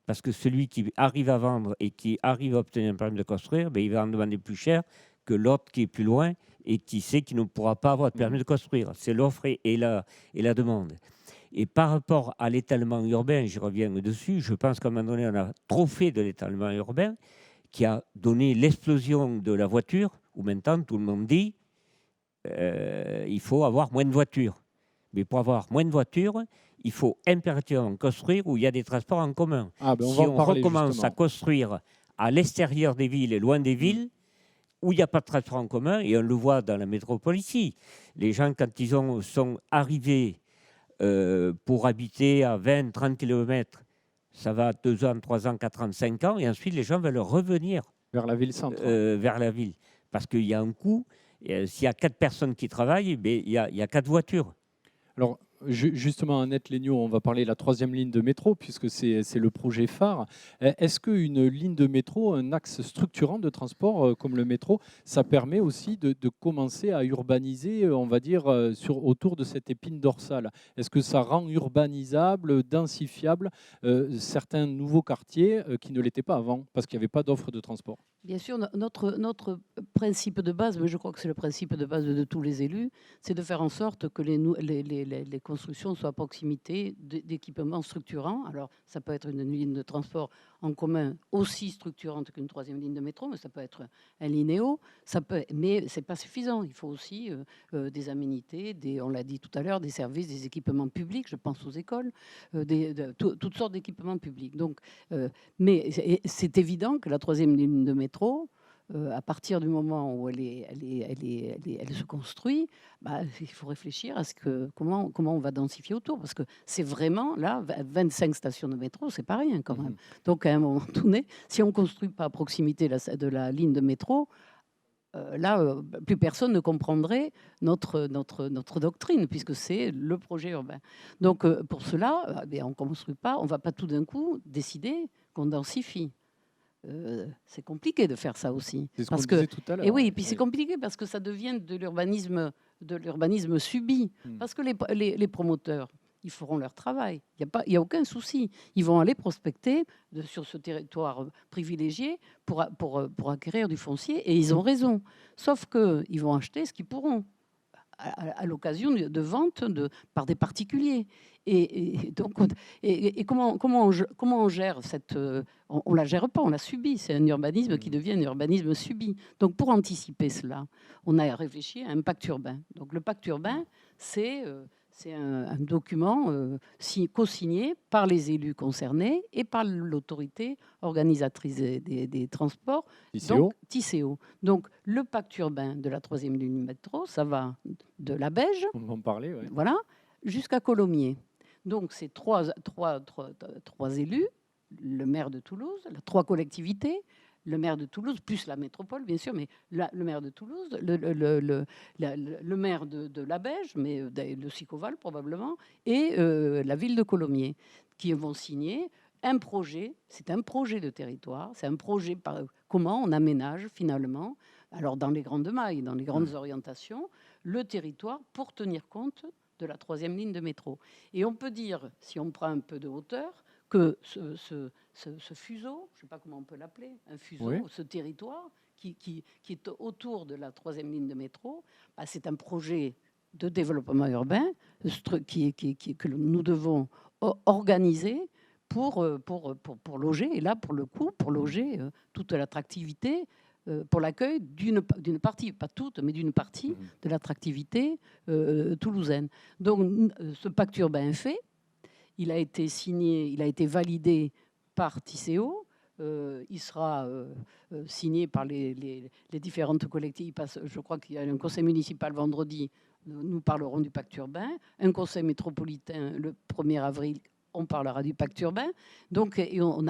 Parce que celui qui arrive à vendre et qui arrive à obtenir un permis de construire, il va en demander plus cher que l'autre qui est plus loin et qui sait qu'il ne pourra pas avoir de permis de construire. C'est l'offre et la demande. Et par rapport à l'étalement urbain, j'y reviens dessus, je pense qu'à un moment donné, on a trop fait de l'étalement urbain qui a donné l'explosion de la voiture, où maintenant tout le monde dit il faut avoir moins de voitures. Mais pour avoir moins de voitures, il faut impérativement construire où il y a des transports en commun. Si on recommence à construire à l'extérieur des villes et loin des villes, où il n'y a pas de transport en commun, et on le voit dans la métropole ici, les gens, quand ils sont arrivés pour habiter à 20, 30 km, ça va 2 ans, 3 ans, 4 ans, 5 ans, et ensuite les gens veulent revenir vers la ville centre. Vers la ville. Parce qu'il y a un coût. S'il y a 4 personnes qui travaillent, il y a 4 voitures. Alors, justement, Annette Léniaud, on va parler de la 3e ligne de métro, puisque c'est le projet phare. Est-ce qu'une ligne de métro, un axe structurant de transport comme le métro, ça permet aussi de commencer à urbaniser, on va dire, autour de cette épine dorsale? Est-ce que ça rend urbanisable, densifiable certains nouveaux quartiers qui ne l'étaient pas avant, parce qu'il n'y avait pas d'offre de transport? Bien sûr, notre principe de base, mais je crois que c'est le principe de base de tous les élus, c'est de faire en sorte que les constructions soient à proximité d'équipements structurants. Alors, ça peut être une ligne de transport en commun aussi structurante qu'une 3e ligne de métro, mais ça peut être un linéo. Mais ce n'est pas suffisant. Il faut aussi des aménités, on l'a dit tout à l'heure, des services, des équipements publics, je pense aux écoles, toutes sortes d'équipements publics. Donc, mais c'est évident que la 3e ligne de métro, à partir du moment où elle se construit, il faut réfléchir à comment on va densifier autour, parce que c'est vraiment, là, 25 stations de métro, c'est pas rien quand même. Donc à un moment donné, si on ne construit pas à proximité de la ligne de métro, là, plus personne ne comprendrait notre doctrine, puisque c'est le projet urbain. Donc pour cela, on ne construit pas, on ne va pas tout d'un coup décider qu'on densifie. C'est compliqué de faire ça aussi. C'est ce qu'on disait tout à l'heure. Et oui, et puis c'est compliqué parce que ça devient de l'urbanisme subi. Parce que les promoteurs, ils feront leur travail. Il n'y a aucun souci. Ils vont aller prospecter sur ce territoire privilégié pour acquérir du foncier, et ils ont raison. Sauf qu'ils vont acheter ce qu'ils pourront à l'occasion de vente par des particuliers. Et donc, comment on gère cette... on ne la gère pas, on la subit. C'est un urbanisme qui devient un urbanisme subi. Donc, pour anticiper cela, on a réfléchi à un pacte urbain. Donc, le pacte urbain, c'est un document co-signé par les élus concernés et par l'autorité organisatrice des transports, donc TICO. Donc, le pacte urbain de la 3e ligne métro, ça va de la Beige, on va en parler, ouais, voilà, jusqu'à Colomiers. Donc, c'est trois élus, le maire de Toulouse, 3 collectivités, le maire de Toulouse, plus la métropole, bien sûr, mais le maire de Toulouse, le maire de la Beige, mais le Sicoval probablement, et la ville de Colomiers, qui vont signer un projet. C'est un projet de territoire, c'est un projet par comment on aménage finalement, alors dans les grandes mailles, dans les grandes orientations, le territoire pour tenir compte de la 3e ligne de métro. Et on peut dire, si on prend un peu de hauteur, que ce fuseau, je ne sais pas comment on peut l'appeler, un fuseau, Oui. ce territoire qui est autour de la 3e ligne de métro, bah, c'est un projet de développement urbain que nous devons organiser pour loger, et là, pour le coup, pour loger toute l'attractivité, pour l'accueil d'une partie, pas toute, mais d'une partie de l'attractivité toulousaine. Donc, ce pacte urbain est fait. Il a été signé, il a été validé par Tisséo. Il sera signé par les différentes collectivités. Je crois qu'il y a un conseil municipal vendredi. Nous parlerons du pacte urbain. Un conseil métropolitain le 1er avril. On parlera du pacte urbain. Donc, on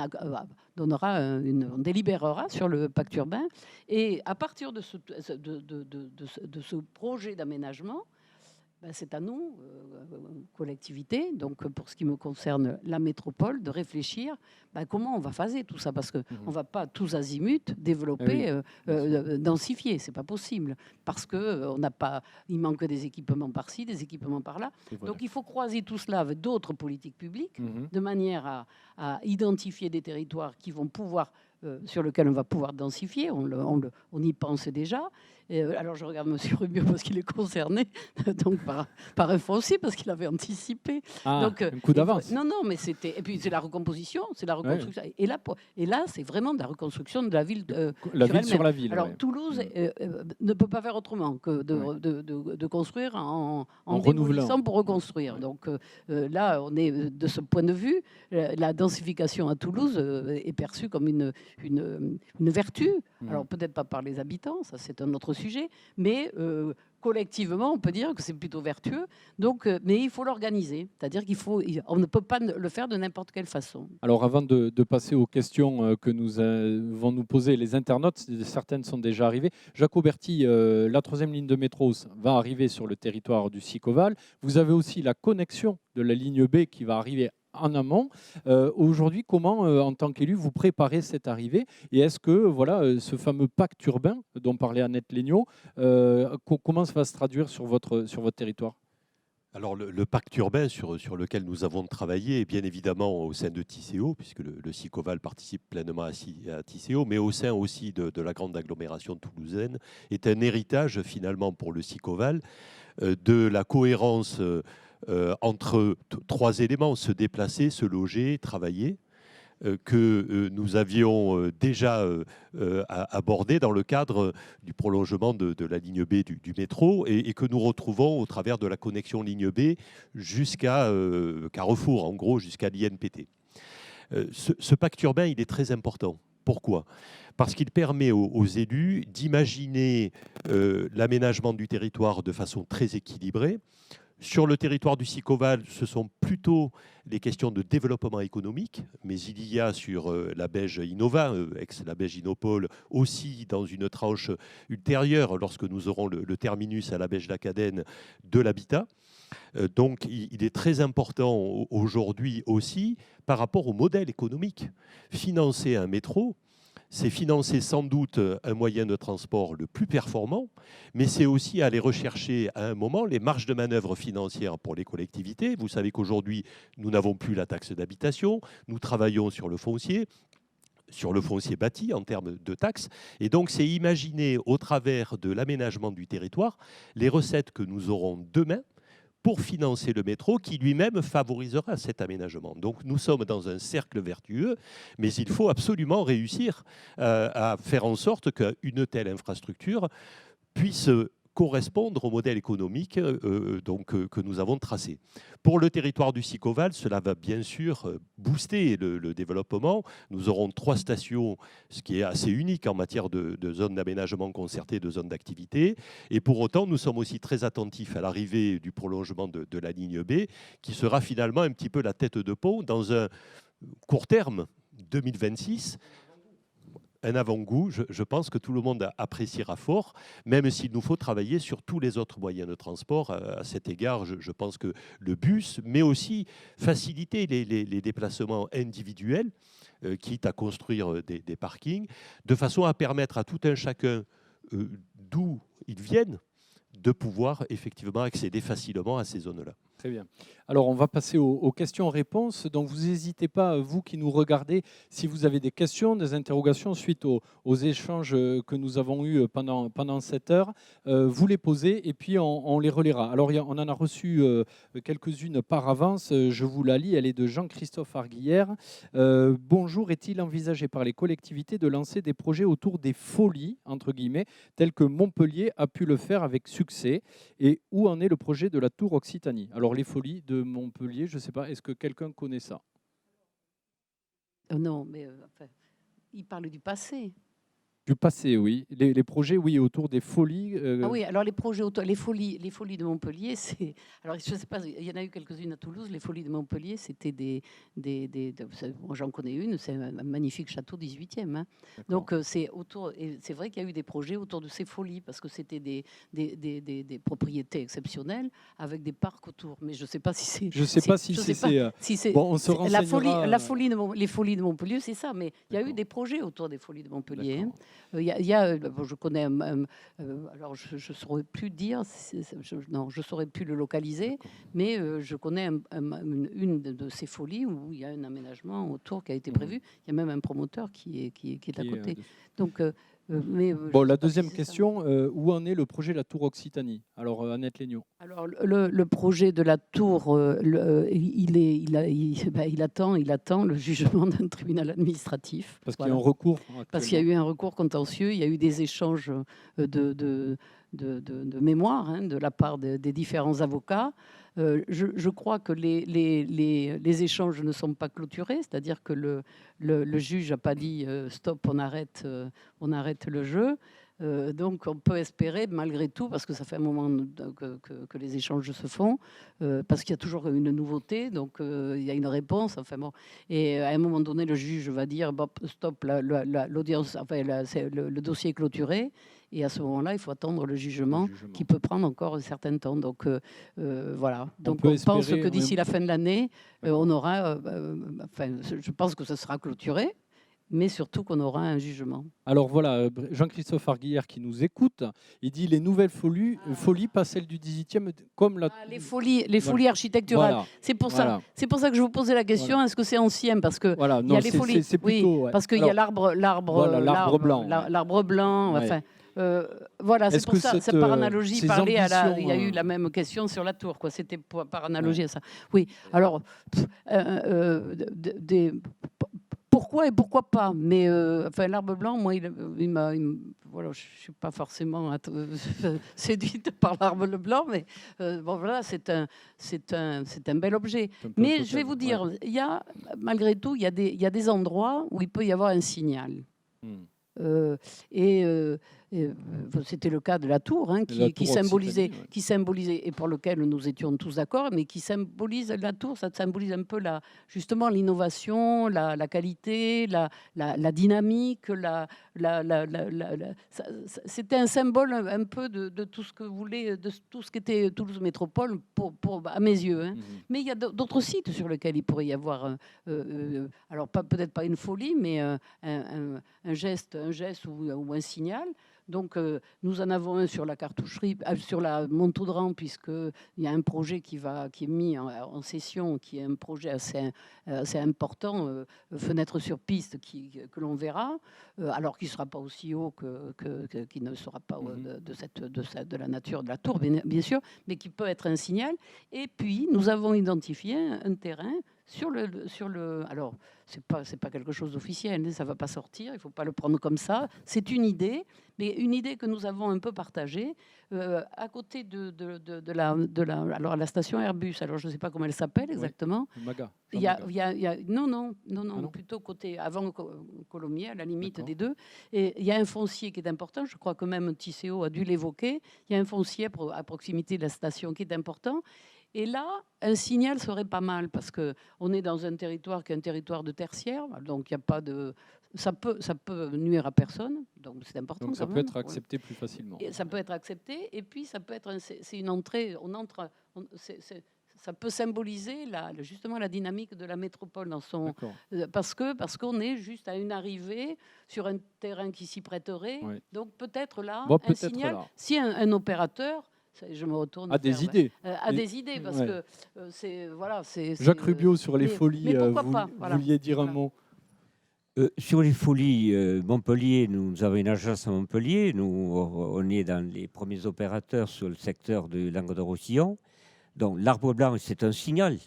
délibérera sur le pacte urbain. Et à partir de ce projet d'aménagement, ben, c'est à nous, collectivités, donc pour ce qui me concerne la métropole, de réfléchir comment on va phaser tout ça, parce qu'on ne va pas tous azimuts développer, densifier, c'est pas possible, parce que il manque des équipements par-ci, des équipements par-là. Donc il faut croiser tout cela avec d'autres politiques publiques, de manière à identifier des territoires qui vont pouvoir sur lequel on va pouvoir densifier, on y pense déjà. Alors je regarde M. Rubio parce qu'il est concerné, donc par info aussi, parce qu'il avait anticipé. Donc, un coup d'avance. Non, mais c'était... Et puis c'est la recomposition, c'est la reconstruction. Oui. Et là, c'est vraiment de la reconstruction de la ville sur la ville. Alors Toulouse ne peut pas faire autrement que de construire en démolissant pour reconstruire. Ouais. Donc là, on est de ce point de vue, la densification à Toulouse est perçue comme une vertu. Alors peut-être pas par les habitants, ça c'est un autre sujet, mais collectivement, on peut dire que c'est plutôt vertueux. Donc, mais il faut l'organiser, c'est-à-dire on ne peut pas le faire de n'importe quelle façon. Alors, avant de passer aux questions que vont nous poser les internautes, certaines sont déjà arrivées. Jacques Auberti, la 3e ligne de métro va arriver sur le territoire du Sicoval. Vous avez aussi la connexion de la ligne B qui va arriver en amont. Aujourd'hui, comment, en tant qu'élu, vous préparez cette arrivée? Et est-ce que ce fameux pacte urbain dont parlait Annette Léniaud, comment ça va se traduire sur votre territoire? Alors le pacte urbain sur lequel nous avons travaillé, bien évidemment au sein de Tisséo, puisque le Sicoval participe pleinement à Tisséo, mais au sein aussi de la grande agglomération toulousaine, est un héritage finalement pour le Sicoval de la cohérence entre 3 éléments: se déplacer, se loger, travailler, que nous avions déjà abordé dans le cadre du prolongement de la ligne B du métro et que nous retrouvons au travers de la connexion ligne B jusqu'à Carrefour, en gros jusqu'à l'INPT. Ce pacte urbain, il est très important. Pourquoi ? Parce qu'il permet aux élus d'imaginer l'aménagement du territoire de façon très équilibrée. Sur le territoire du Sicoval, ce sont plutôt les questions de développement économique, mais il y a sur la Beige Innova, ex-la Beige Innopole, aussi dans une tranche ultérieure, lorsque nous aurons le terminus à la Beige d'Acadène, de l'habitat. Donc il est très important aujourd'hui aussi, par rapport au modèle économique, financer un métro. C'est financer sans doute un moyen de transport le plus performant, mais c'est aussi aller rechercher à un moment les marges de manœuvre financières pour les collectivités. Vous savez qu'aujourd'hui, nous n'avons plus la taxe d'habitation, nous travaillons sur le foncier bâti en termes de taxes. Et donc, c'est imaginer au travers de l'aménagement du territoire les recettes que nous aurons demain pour financer le métro qui lui-même favorisera cet aménagement. Donc nous sommes dans un cercle vertueux, mais il faut absolument réussir à faire en sorte qu'une telle infrastructure puisse correspondre au modèle économique que nous avons tracé. Pour le territoire du Sicoval, cela va bien sûr booster le développement. Nous aurons 3 stations, ce qui est assez unique en matière de zones d'aménagement concerté, de zones d'activité. Et pour autant, nous sommes aussi très attentifs à l'arrivée du prolongement de la ligne B, qui sera finalement un petit peu la tête de pont dans un court terme, 2026. Un avant-goût, je pense que tout le monde appréciera fort, même s'il nous faut travailler sur tous les autres moyens de transport. À cet égard, je pense que le bus, mais aussi faciliter les déplacements individuels, quitte à construire des parkings, de façon à permettre à tout un chacun, d'où ils viennent, de pouvoir effectivement accéder facilement à ces zones-là. Très bien. Alors, on va passer aux questions-réponses. Donc, vous n'hésitez pas, vous qui nous regardez, si vous avez des questions, des interrogations suite aux échanges que nous avons eus pendant cette heure, vous les posez et puis on les relaiera. Alors, on en a reçu quelques-unes par avance. Je vous la lis. Elle est de Jean-Christophe Arguillère. Bonjour, est-il envisagé par les collectivités de lancer des projets autour des folies, entre guillemets, tels que Montpellier a pu le faire avec succès? Et où en est le projet de la Tour Occitanie? Alors, les folies de Montpellier, je ne sais pas, est-ce que quelqu'un connaît ça? Non, mais enfin, il parle du passé. Du passé, oui. Les projets, oui, autour des folies. Ah oui, alors les projets, les folies de Montpellier, c'est. Alors je ne sais pas, il y en a eu quelques-unes à Toulouse. Les folies de Montpellier, c'était moi, j'en connais une, c'est un magnifique château 18e. Hein. Donc c'est autour. Et c'est vrai qu'il y a eu des projets autour de ces folies parce que c'était des propriétés exceptionnelles avec des parcs autour. Mais je ne sais pas si c'est. Je ne sais pas si c'est. Bon, on se renseignera. Les folies de Montpellier, c'est ça. Mais il y a eu des projets autour des folies de Montpellier. Hein. Je connais alors je saurais plus dire, je saurais plus le localiser, mais je connais une de ces folies où il y a un aménagement autour qui a été prévu. Il y a même un promoteur qui est à côté. Donc, bon, la deuxième question, où en est le projet de la Tour Occitanie? Alors, Annette Léniaud. Alors, le projet de la Tour, il attend le jugement d'un tribunal administratif. Parce qu'il y a un recours. Parce qu'il y a eu un recours contentieux, il y a eu des échanges de mémoire de la part des différents avocats. Je crois que les échanges ne sont pas clôturés, c'est-à-dire que le juge n'a pas dit stop, on arrête le jeu. Donc on peut espérer malgré tout, parce que ça fait un moment que les échanges se font, parce qu'il y a toujours une nouveauté, donc il y a une réponse. Enfin bon, et à un moment donné, le juge va dire bon, stop, l'audience, enfin le dossier est clôturé. Et à ce moment-là, il faut attendre le jugement qui peut prendre encore un certain temps. Donc voilà. Donc on pense que d'ici la fin de l'année, on aura. Je pense que ça sera clôturé, mais surtout qu'on aura un jugement. Alors voilà, Jean-Christophe Arguillère qui nous écoute, il dit les nouvelles folies, pas celles du 18e, comme la... les folies architecturales. Voilà. C'est pour ça que je vous posais la question, voilà. Est-ce que c'est ancien? Parce que voilà, il y a les folies, c'est plutôt, ouais. Parce qu'il y a l'arbre blanc. L'arbre blanc, ouais. Enfin... voilà, c'est pour ça, par analogie, il y a eu la même question sur la tour, quoi. C'était par analogie à ça. Oui, alors, pourquoi et pourquoi pas? Mais l'arbre blanc, moi, voilà, je ne suis pas forcément séduite par l'arbre blanc, mais bon, voilà, c'est un bel objet. Mais je vais vous dire, il y a, malgré tout, il y a des endroits où il peut y avoir un signal. C'était le cas de la tour, qui symbolisait, et pour lequel nous étions tous d'accord, mais qui symbolise la tour, ça symbolise un peu justement l'innovation, la qualité, la dynamique, c'était un symbole un peu de tout ce que voulait, de tout ce qu'était Toulouse Métropole à mes yeux. Mais il y a d'autres sites sur lesquels il pourrait y avoir, alors peut-être pas une folie, mais un geste ou un signal. Donc, nous en avons un sur la cartoucherie, sur la Montaudran, puisqu'il y a un projet qui est mis en session, qui est un projet assez important, fenêtre sur piste, que l'on verra, alors qu'il ne sera pas aussi haut qu'il ne sera pas de la nature de la tour, bien sûr, mais qui peut être un signal. Et puis, nous avons identifié un terrain sur le. Alors, c'est pas quelque chose d'officiel, ça va pas sortir, il faut pas le prendre comme ça. C'est une idée, mais une idée que nous avons un peu partagée à côté de la station Airbus. Alors, je ne sais pas comment elle s'appelle exactement. Oui, Maga. Non, plutôt côté avant Colomiers, à la limite des deux. Et il y a un foncier qui est important. Je crois que même Tisséo a dû l'évoquer. Il y a un foncier à proximité de la station qui est important. Et là, un signal serait pas mal parce que on est dans un territoire qui est un territoire de tertiaire, donc il y a pas de, ça peut nuire à personne, donc c'est important. Donc ça peut être accepté plus facilement. Et ça peut être accepté, et puis ça peut être, c'est une entrée, ça peut symboliser justement la dynamique de la métropole dans son, parce qu'on est juste à une arrivée sur un terrain qui s'y prêterait, donc peut-être là un signal. Si un opérateur Je me retourne. À des idées. À des idées, parce Ouais. que c'est voilà, Jacques Rubio, sur les folies, mais pourquoi vous pas, voilà. vouliez dire un Voilà. mot? Sur les folies, Montpellier, nous avons une agence à Montpellier. Nous, on est dans les premiers opérateurs sur le secteur de Languedoc-Roussillon. Donc, l'Arbre Blanc, c'est un signal,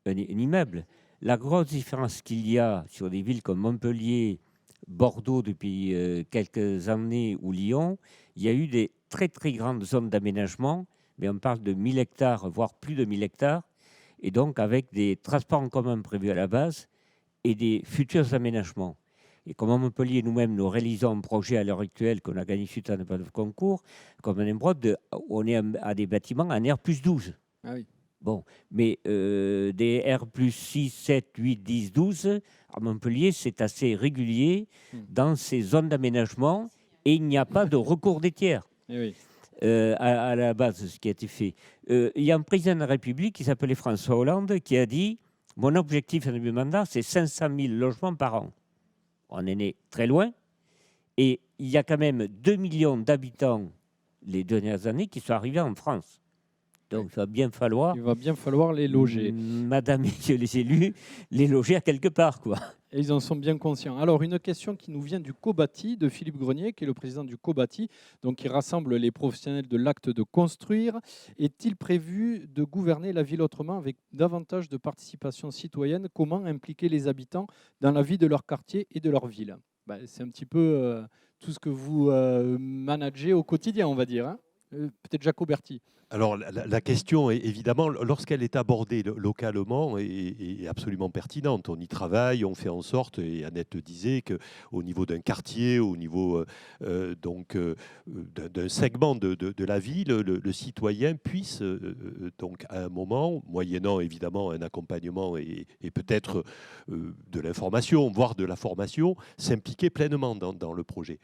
un immeuble. La grosse différence qu'il y a sur des villes comme Montpellier, Bordeaux depuis quelques années ou Lyon, il y a eu des très très grandes zones d'aménagement, mais on parle de 1000 hectares, voire plus de 1000 hectares, et donc avec des transports en commun prévus à la base et des futurs aménagements. Et comme à Montpellier, nous-mêmes, nous réalisons un projet à l'heure actuelle qu'on a gagné suite à un appel de concours, comme un émeraude, on est à des bâtiments en R+12. Ah oui. Bon, mais des R+6, 7, 8, 10, 12, à Montpellier, c'est assez régulier dans ces zones d'aménagement et il n'y a pas de recours des tiers. Eh oui. À la base, ce qui a été fait. Il y a un président de la République qui s'appelait François Hollande qui a dit « Mon objectif en début de mandat, c'est 500 000 logements par an ». On est né très loin et il y a quand même 2 millions d'habitants les dernières années qui sont arrivés en France. Donc, il va bien falloir les loger. Madame, messieurs les élus, les loger à quelque part, quoi. Et ils en sont bien conscients. Alors, une question qui nous vient du Cobati, de Philippe Grenier, qui est le président du Cobati, donc qui rassemble les professionnels de l'acte de construire. Est-il prévu de gouverner la ville autrement avec davantage de participation citoyenne? Comment impliquer les habitants dans la vie de leur quartier et de leur ville? C'est un petit peu tout ce que vous managez au quotidien, on va dire. Hein. Peut-être Jaco Berti. Alors la question, évidemment, lorsqu'elle est abordée localement, est absolument pertinente. On y travaille, on fait en sorte, et Annette le disait, qu'au niveau d'un quartier, au niveau d'un segment de la ville, le citoyen puisse, donc à un moment, moyennant évidemment un accompagnement et peut-être de l'information, voire de la formation, s'impliquer pleinement dans le projet.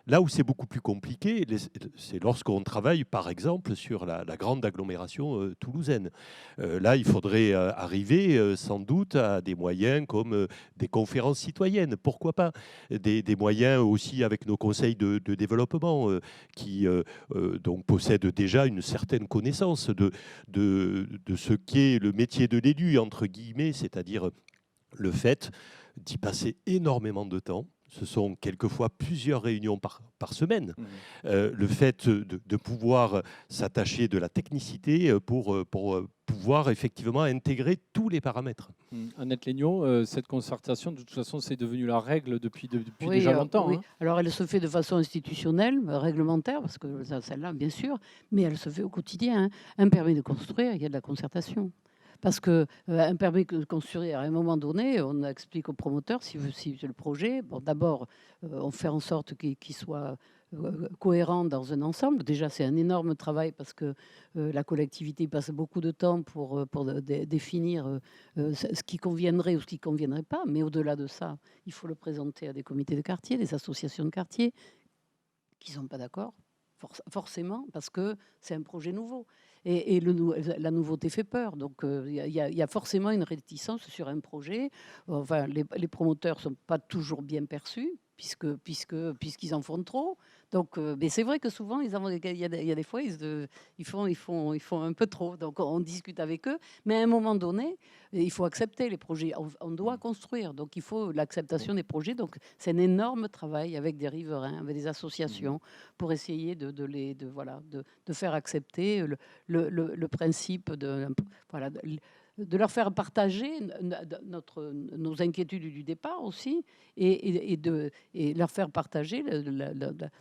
Là où c'est beaucoup plus compliqué, c'est lorsqu'on travaille, par exemple, sur la grande agglomération toulousaine. Là, il faudrait arriver sans doute à des moyens comme des conférences citoyennes, pourquoi pas, des moyens aussi avec nos conseils de développement qui donc possèdent déjà une certaine connaissance de ce qu'est le métier de l'élu, entre guillemets, c'est-à-dire le fait d'y passer énormément de temps. Ce sont quelquefois plusieurs réunions par semaine. Le fait de pouvoir s'attacher de la technicité pour pouvoir effectivement intégrer tous les paramètres. Annette Léniaud, cette concertation, de toute façon, c'est devenu la règle depuis Oui, déjà longtemps. oui. Hein. Alors, elle se fait de façon institutionnelle, réglementaire, parce que celle-là, bien sûr, mais elle se fait au quotidien. Hein. Un permis de construire, il y a de la concertation. Parce qu'un permis de construire, à un moment donné, on explique au promoteur si le projet, bon, d'abord, on fait en sorte qu'il soit cohérent dans un ensemble. Déjà, c'est un énorme travail parce que la collectivité passe beaucoup de temps pour définir ce qui conviendrait ou ce qui ne conviendrait pas. Mais au-delà de ça, il faut le présenter à des comités de quartier, des associations de quartier qui ne sont pas d'accord, forcément, parce que c'est un projet nouveau. Et la nouveauté fait peur. Donc, il y a forcément une réticence sur un projet. Enfin, les promoteurs ne sont pas toujours bien perçus, puisqu'ils en font trop. Donc, mais c'est vrai que souvent, il y a des fois, ils font un peu trop. Donc, on discute avec eux. Mais à un moment donné, il faut accepter les projets. On doit construire. Donc, il faut l'acceptation des projets. Donc, c'est un énorme travail avec des riverains, avec des associations, pour essayer de faire accepter le principe de leur faire partager nos inquiétudes du départ aussi et leur faire partager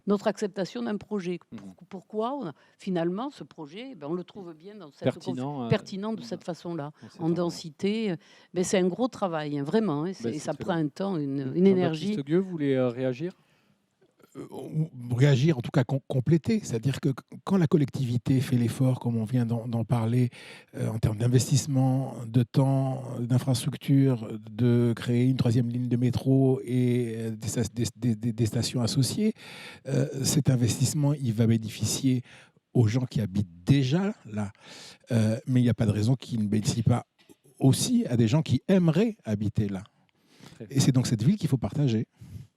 notre acceptation d'un projet. Pourquoi finalement ce projet, on le trouve bien dans cette pertinent de cette façon-là, en densité. Mais c'est un gros travail, hein, vraiment. Hein, et ça prend un temps, une énergie. Baptiste Gueux, vous voulez réagir ? Réagir, en tout cas compléter. C'est-à-dire que quand la collectivité fait l'effort, comme on vient d'en parler, en termes d'investissement, de temps, d'infrastructure, de créer une 3e ligne de métro et des stations associées, cet investissement, il va bénéficier aux gens qui habitent déjà là. Mais il n'y a pas de raison qu'il ne bénéficie pas aussi à des gens qui aimeraient habiter là. Et c'est donc cette ville qu'il faut partager.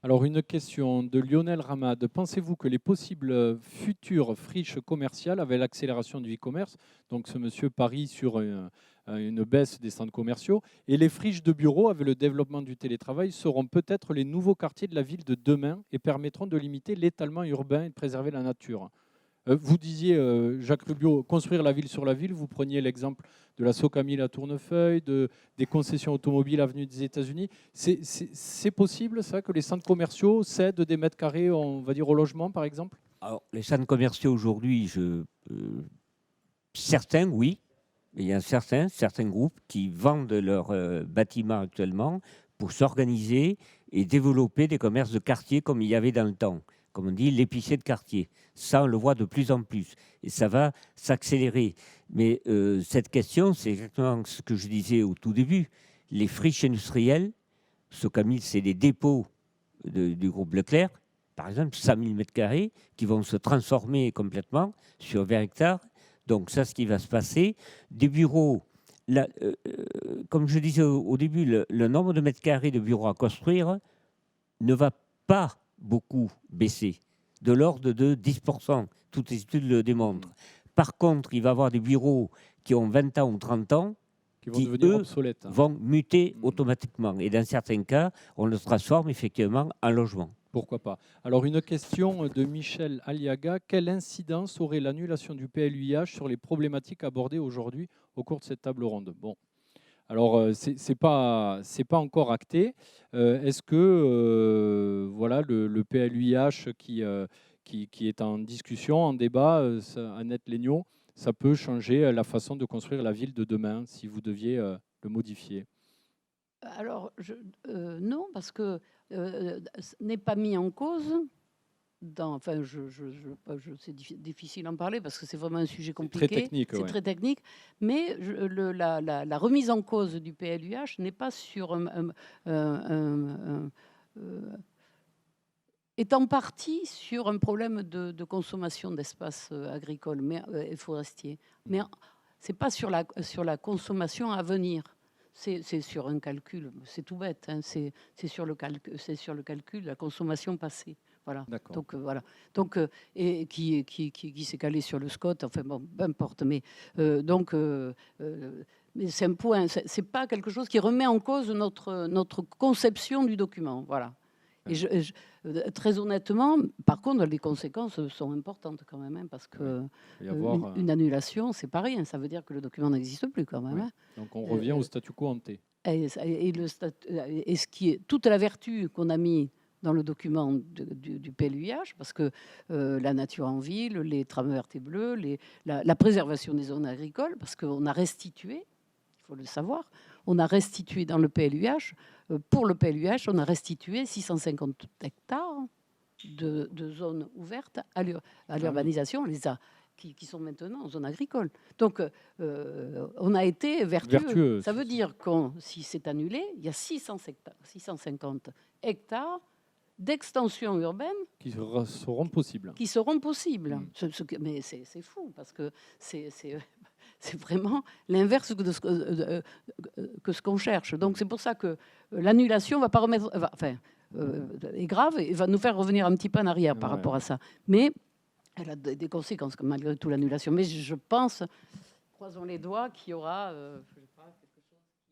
Alors, une question de Lionel Ramad. Pensez-vous que les possibles futures friches commerciales, avec l'accélération du e-commerce, donc ce monsieur parie sur une baisse des centres commerciaux, et les friches de bureaux, avec le développement du télétravail, seront peut-être les nouveaux quartiers de la ville de demain et permettront de limiter l'étalement urbain et de préserver la nature? Vous disiez, Jacques Rubio, construire la ville sur la ville. Vous preniez l'exemple de la Socamille à Tournefeuille, des concessions automobiles avenue des États-Unis. C'est possible, ça, que les centres commerciaux cèdent des mètres carrés, on va dire, au logement, par exemple? Alors, les centres commerciaux aujourd'hui, certains, oui. Mais il y a certains groupes qui vendent leurs bâtiments actuellement pour s'organiser et développer des commerces de quartier comme il y avait dans le temps. Comme on dit, l'épicier de quartier. Ça, on le voit de plus en plus. Et ça va s'accélérer. Mais cette question, c'est exactement ce que je disais au tout début. Les friches industrielles, Socamil, c'est des dépôts du groupe Leclerc, par exemple, 5000 m2 qui vont se transformer complètement sur 20 hectares. Donc ça, ce qui va se passer. Des bureaux, là, comme je disais au début, le nombre de mètres carrés de bureaux à construire ne va pas beaucoup baisser, de l'ordre de 10%. Toutes les études le démontrent. Par contre, il va y avoir des bureaux qui ont 20 ans ou 30 ans Qui vont devenir eux, obsolètes. vont muter automatiquement. Et dans certains cas, on le transforme effectivement en logement. Pourquoi pas? Alors, une question de Michel Aliaga. Quelle incidence aurait l'annulation du PLUIH sur les problématiques abordées aujourd'hui au cours de cette table ronde? Bon, alors, c'est pas encore acté. Est-ce que voilà, le PLUIH qui est en discussion, en débat, Annette Léniaud, ça peut changer la façon de construire la ville de demain, si vous deviez le modifier? Alors, non, parce que ce n'est pas mis en cause. Enfin, c'est difficile d'en parler parce que c'est vraiment un sujet compliqué. Très technique. C'est Ouais. très technique. Mais la remise en cause du PLUH n'est pas sur est en partie sur un problème de consommation d'espaces agricoles et forestiers. Mais c'est pas sur la consommation à venir. C'est sur un calcul, c'est tout bête, hein, c'est sur le calcul de la consommation passée. Voilà. Donc voilà. Donc et qui s'est calé sur le SCOT. Enfin bon, peu importe. Mais mais c'est un point. C'est pas quelque chose qui remet en cause notre conception du document. Voilà. Et très honnêtement, par contre, les conséquences sont importantes quand même, hein, parce que une annulation, c'est pas rien. Ça veut dire que le document n'existe plus quand même. Oui. Hein. Donc on revient au statu quo ante. Et ce qui est toute la vertu qu'on a mis dans le document du PLUIH, parce que la nature en ville, les trames vertes et bleues, la préservation des zones agricoles, parce qu'on a restitué, il faut le savoir, on a restitué dans le PLUIH, pour le PLUIH, on a restitué 650 hectares de zones ouvertes à l'urbanisation, qui sont maintenant en zone agricole. Donc, on a été vertueux. Ça veut dire que si c'est annulé, il y a 650 hectares d'extension urbaine qui seront possibles. Mais c'est fou, parce que c'est vraiment l'inverse de ce qu'on cherche. Donc c'est pour ça que l'annulation va pas remettre, est grave et va nous faire revenir un petit peu en arrière par rapport à ça. Mais elle a des conséquences, malgré tout, l'annulation. Mais je pense, croisons les doigts, qu'il y aura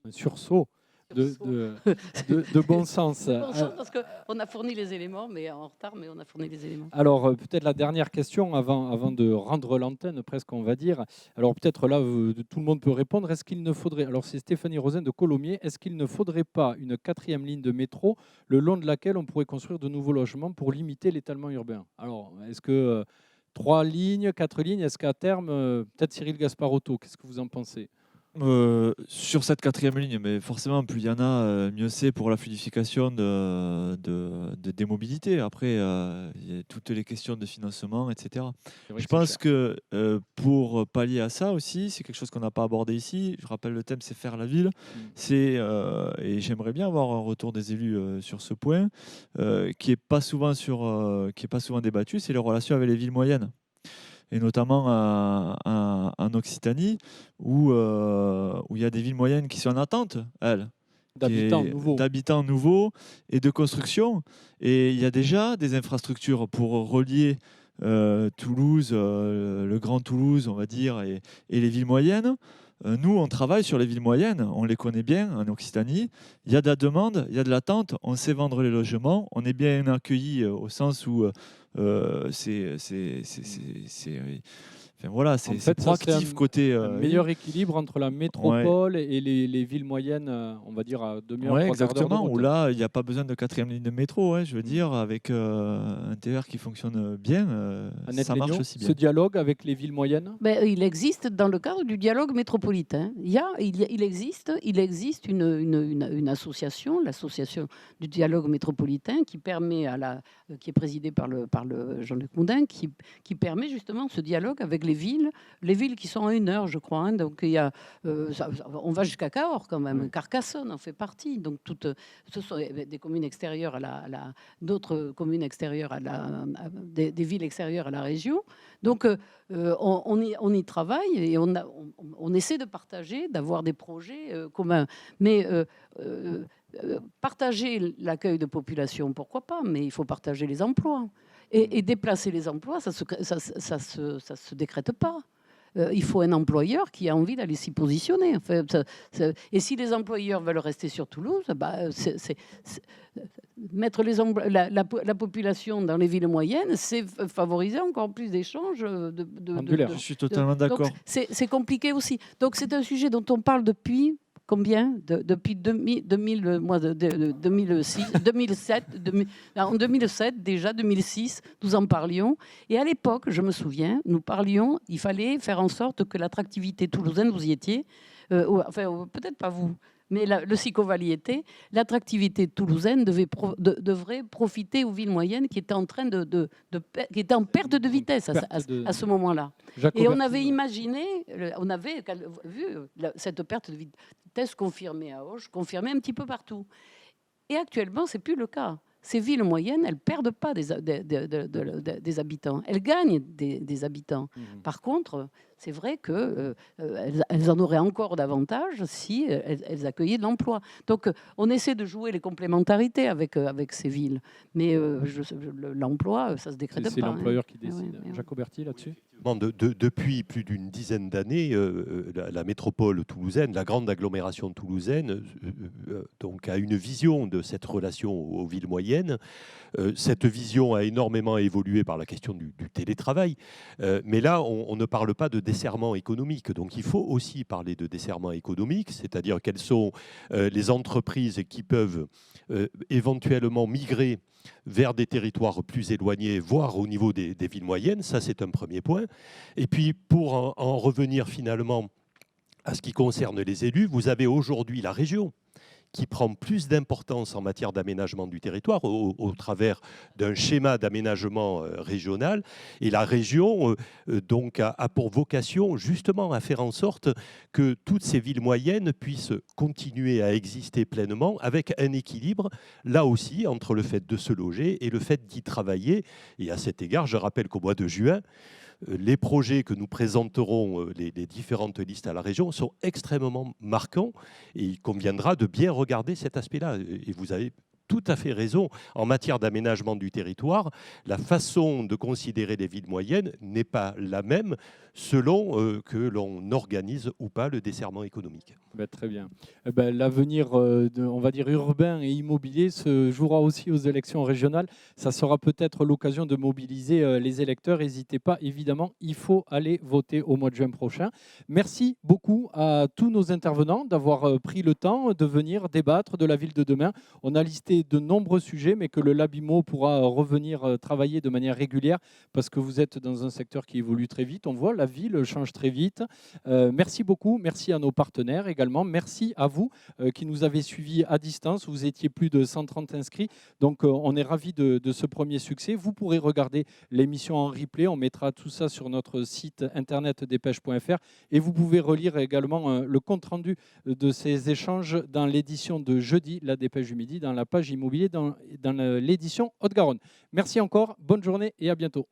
un sursaut de bon sens. Parce qu'on a fourni les éléments, mais en retard, mais on a fourni les éléments. Alors, peut-être la dernière question, avant de rendre l'antenne, presque, on va dire. Alors, peut-être là, tout le monde peut répondre. Est-ce qu'il ne faudrait, alors c'est Stéphanie Rosin de Colomiers, est-ce qu'il ne faudrait pas une 4e ligne de métro le long de laquelle on pourrait construire de nouveaux logements pour limiter l'étalement urbain? Alors, est-ce que 3 lignes, 4 lignes, est-ce qu'à terme, peut-être Cyril Gasparotto, qu'est-ce que vous en pensez? Sur cette 4e ligne, mais forcément, plus il y en a, mieux c'est pour la fluidification des mobilités. Après, il y a toutes les questions de financement, etc. Je pense que pour pallier à ça aussi, c'est quelque chose qu'on n'a pas abordé ici. Je rappelle, le thème, c'est faire la ville. Et j'aimerais bien avoir un retour des élus sur ce point, qui n'est pas souvent débattu, c'est les relations avec les villes moyennes. Et notamment en Occitanie, où il y a des villes moyennes qui sont en attente, elles. d'habitants nouveaux et de construction. Et il y a déjà des infrastructures pour relier Toulouse, le Grand Toulouse, on va dire, et les villes moyennes. Nous, on travaille sur les villes moyennes, on les connaît bien en Occitanie. Il y a de la demande, il y a de l'attente, on sait vendre les logements, on est bien accueillis au sens où c'est proactif côté. Un meilleur équilibre entre la métropole et les villes moyennes, on va dire à demi-heure, 3 quarts d'heure de exactement, route. où là, il n'y a pas besoin de 4e ligne de métro, je veux dire, avec un TER qui fonctionne bien, Annette ça marche Legnaud, aussi bien. ce dialogue avec les villes moyennes? Il existe dans le cadre du dialogue métropolitain. Il existe une association, l'association du dialogue métropolitain, qui permet qui est présidée par le Jean-Luc Moudin, qui permet justement ce dialogue avec les villes qui sont à 1 heure, je crois. Donc il y a, on va jusqu'à Cahors quand même. Oui. Carcassonne en fait partie. Donc ce sont des communes extérieures d'autres communes extérieures des villes extérieures à la région. Donc on y travaille et on essaie de partager, d'avoir des projets communs. Mais partager l'accueil de population, pourquoi pas, mais il faut partager les emplois. Et déplacer les emplois, ça se décrète pas. Il faut un employeur qui a envie d'aller s'y positionner. Enfin, et si les employeurs veulent rester sur Toulouse, mettre la population dans les villes moyennes, c'est favoriser encore plus d'échanges. Je suis totalement d'accord. C'est compliqué aussi. Donc c'est un sujet dont on parle depuis... Combien depuis 2006, 2007, en 2007 déjà, 2006, nous en parlions. Et à l'époque, je me souviens, nous parlions, il fallait faire en sorte que l'attractivité toulousaine, vous y étiez, enfin peut-être pas vous, mais le Sico-Valley était, l'attractivité toulousaine devrait profiter aux villes moyennes qui étaient en train qui étaient en perte de vitesse à ce moment-là. Et on avait imaginé, on avait vu cette perte de vitesse confirmée à Auch, confirmée un petit peu partout. Et actuellement, c'est plus le cas. Ces villes moyennes, elles ne perdent pas des habitants, elles gagnent des habitants. Par contre, c'est vrai qu'elles en auraient encore davantage si elles accueillaient de l'emploi. Donc, on essaie de jouer les complémentarités avec ces villes. Mais l'emploi, ça ne se décrète pas. C'est l'employeur qui décide. Jacques Auberti, là-dessus ? Depuis plus d'une dizaine d'années, la métropole toulousaine, la grande agglomération toulousaine, donc a une vision de cette relation aux villes moyennes. Cette vision a énormément évolué par la question du télétravail. Mais là, on ne parle pas de desserrement économique. Donc il faut aussi parler de desserrement économique, c'est-à-dire quelles sont les entreprises qui peuvent éventuellement migrer vers des territoires plus éloignés, voire au niveau des villes moyennes. Ça, c'est un premier point. Et puis, pour en revenir finalement à ce qui concerne les élus, vous avez aujourd'hui la région qui prend plus d'importance en matière d'aménagement du territoire au travers d'un schéma d'aménagement régional. Et la région donc a pour vocation justement à faire en sorte que toutes ces villes moyennes puissent continuer à exister pleinement avec un équilibre, là aussi, entre le fait de se loger et le fait d'y travailler. Et à cet égard, je rappelle qu'au mois de juin, les projets que nous présenterons, les différentes listes à la région, sont extrêmement marquants et il conviendra de bien regarder cet aspect-là. Et vous avez tout à fait raison. En matière d'aménagement du territoire, la façon de considérer les villes moyennes n'est pas la même selon que l'on organise ou pas le desserrement économique. Très bien. L'avenir, on va dire, urbain et immobilier se jouera aussi aux élections régionales. Ça sera peut-être l'occasion de mobiliser les électeurs. N'hésitez pas, évidemment, il faut aller voter au mois de juin prochain. Merci beaucoup à tous nos intervenants d'avoir pris le temps de venir débattre de la ville de demain. On a listé de nombreux sujets, mais que le Labimo pourra revenir travailler de manière régulière parce que vous êtes dans un secteur qui évolue très vite. On voit, la ville change très vite. Merci beaucoup. Merci à nos partenaires également. Merci à vous qui nous avez suivis à distance. Vous étiez plus de 130 inscrits. Donc, on est ravis de ce premier succès. Vous pourrez regarder l'émission en replay. On mettra tout ça sur notre site internet dépêche.fr. Et vous pouvez relire également le compte-rendu de ces échanges dans l'édition de jeudi, la Dépêche du Midi, dans la page immobilier, dans l'édition Haute-Garonne. Merci encore. Bonne journée et à bientôt.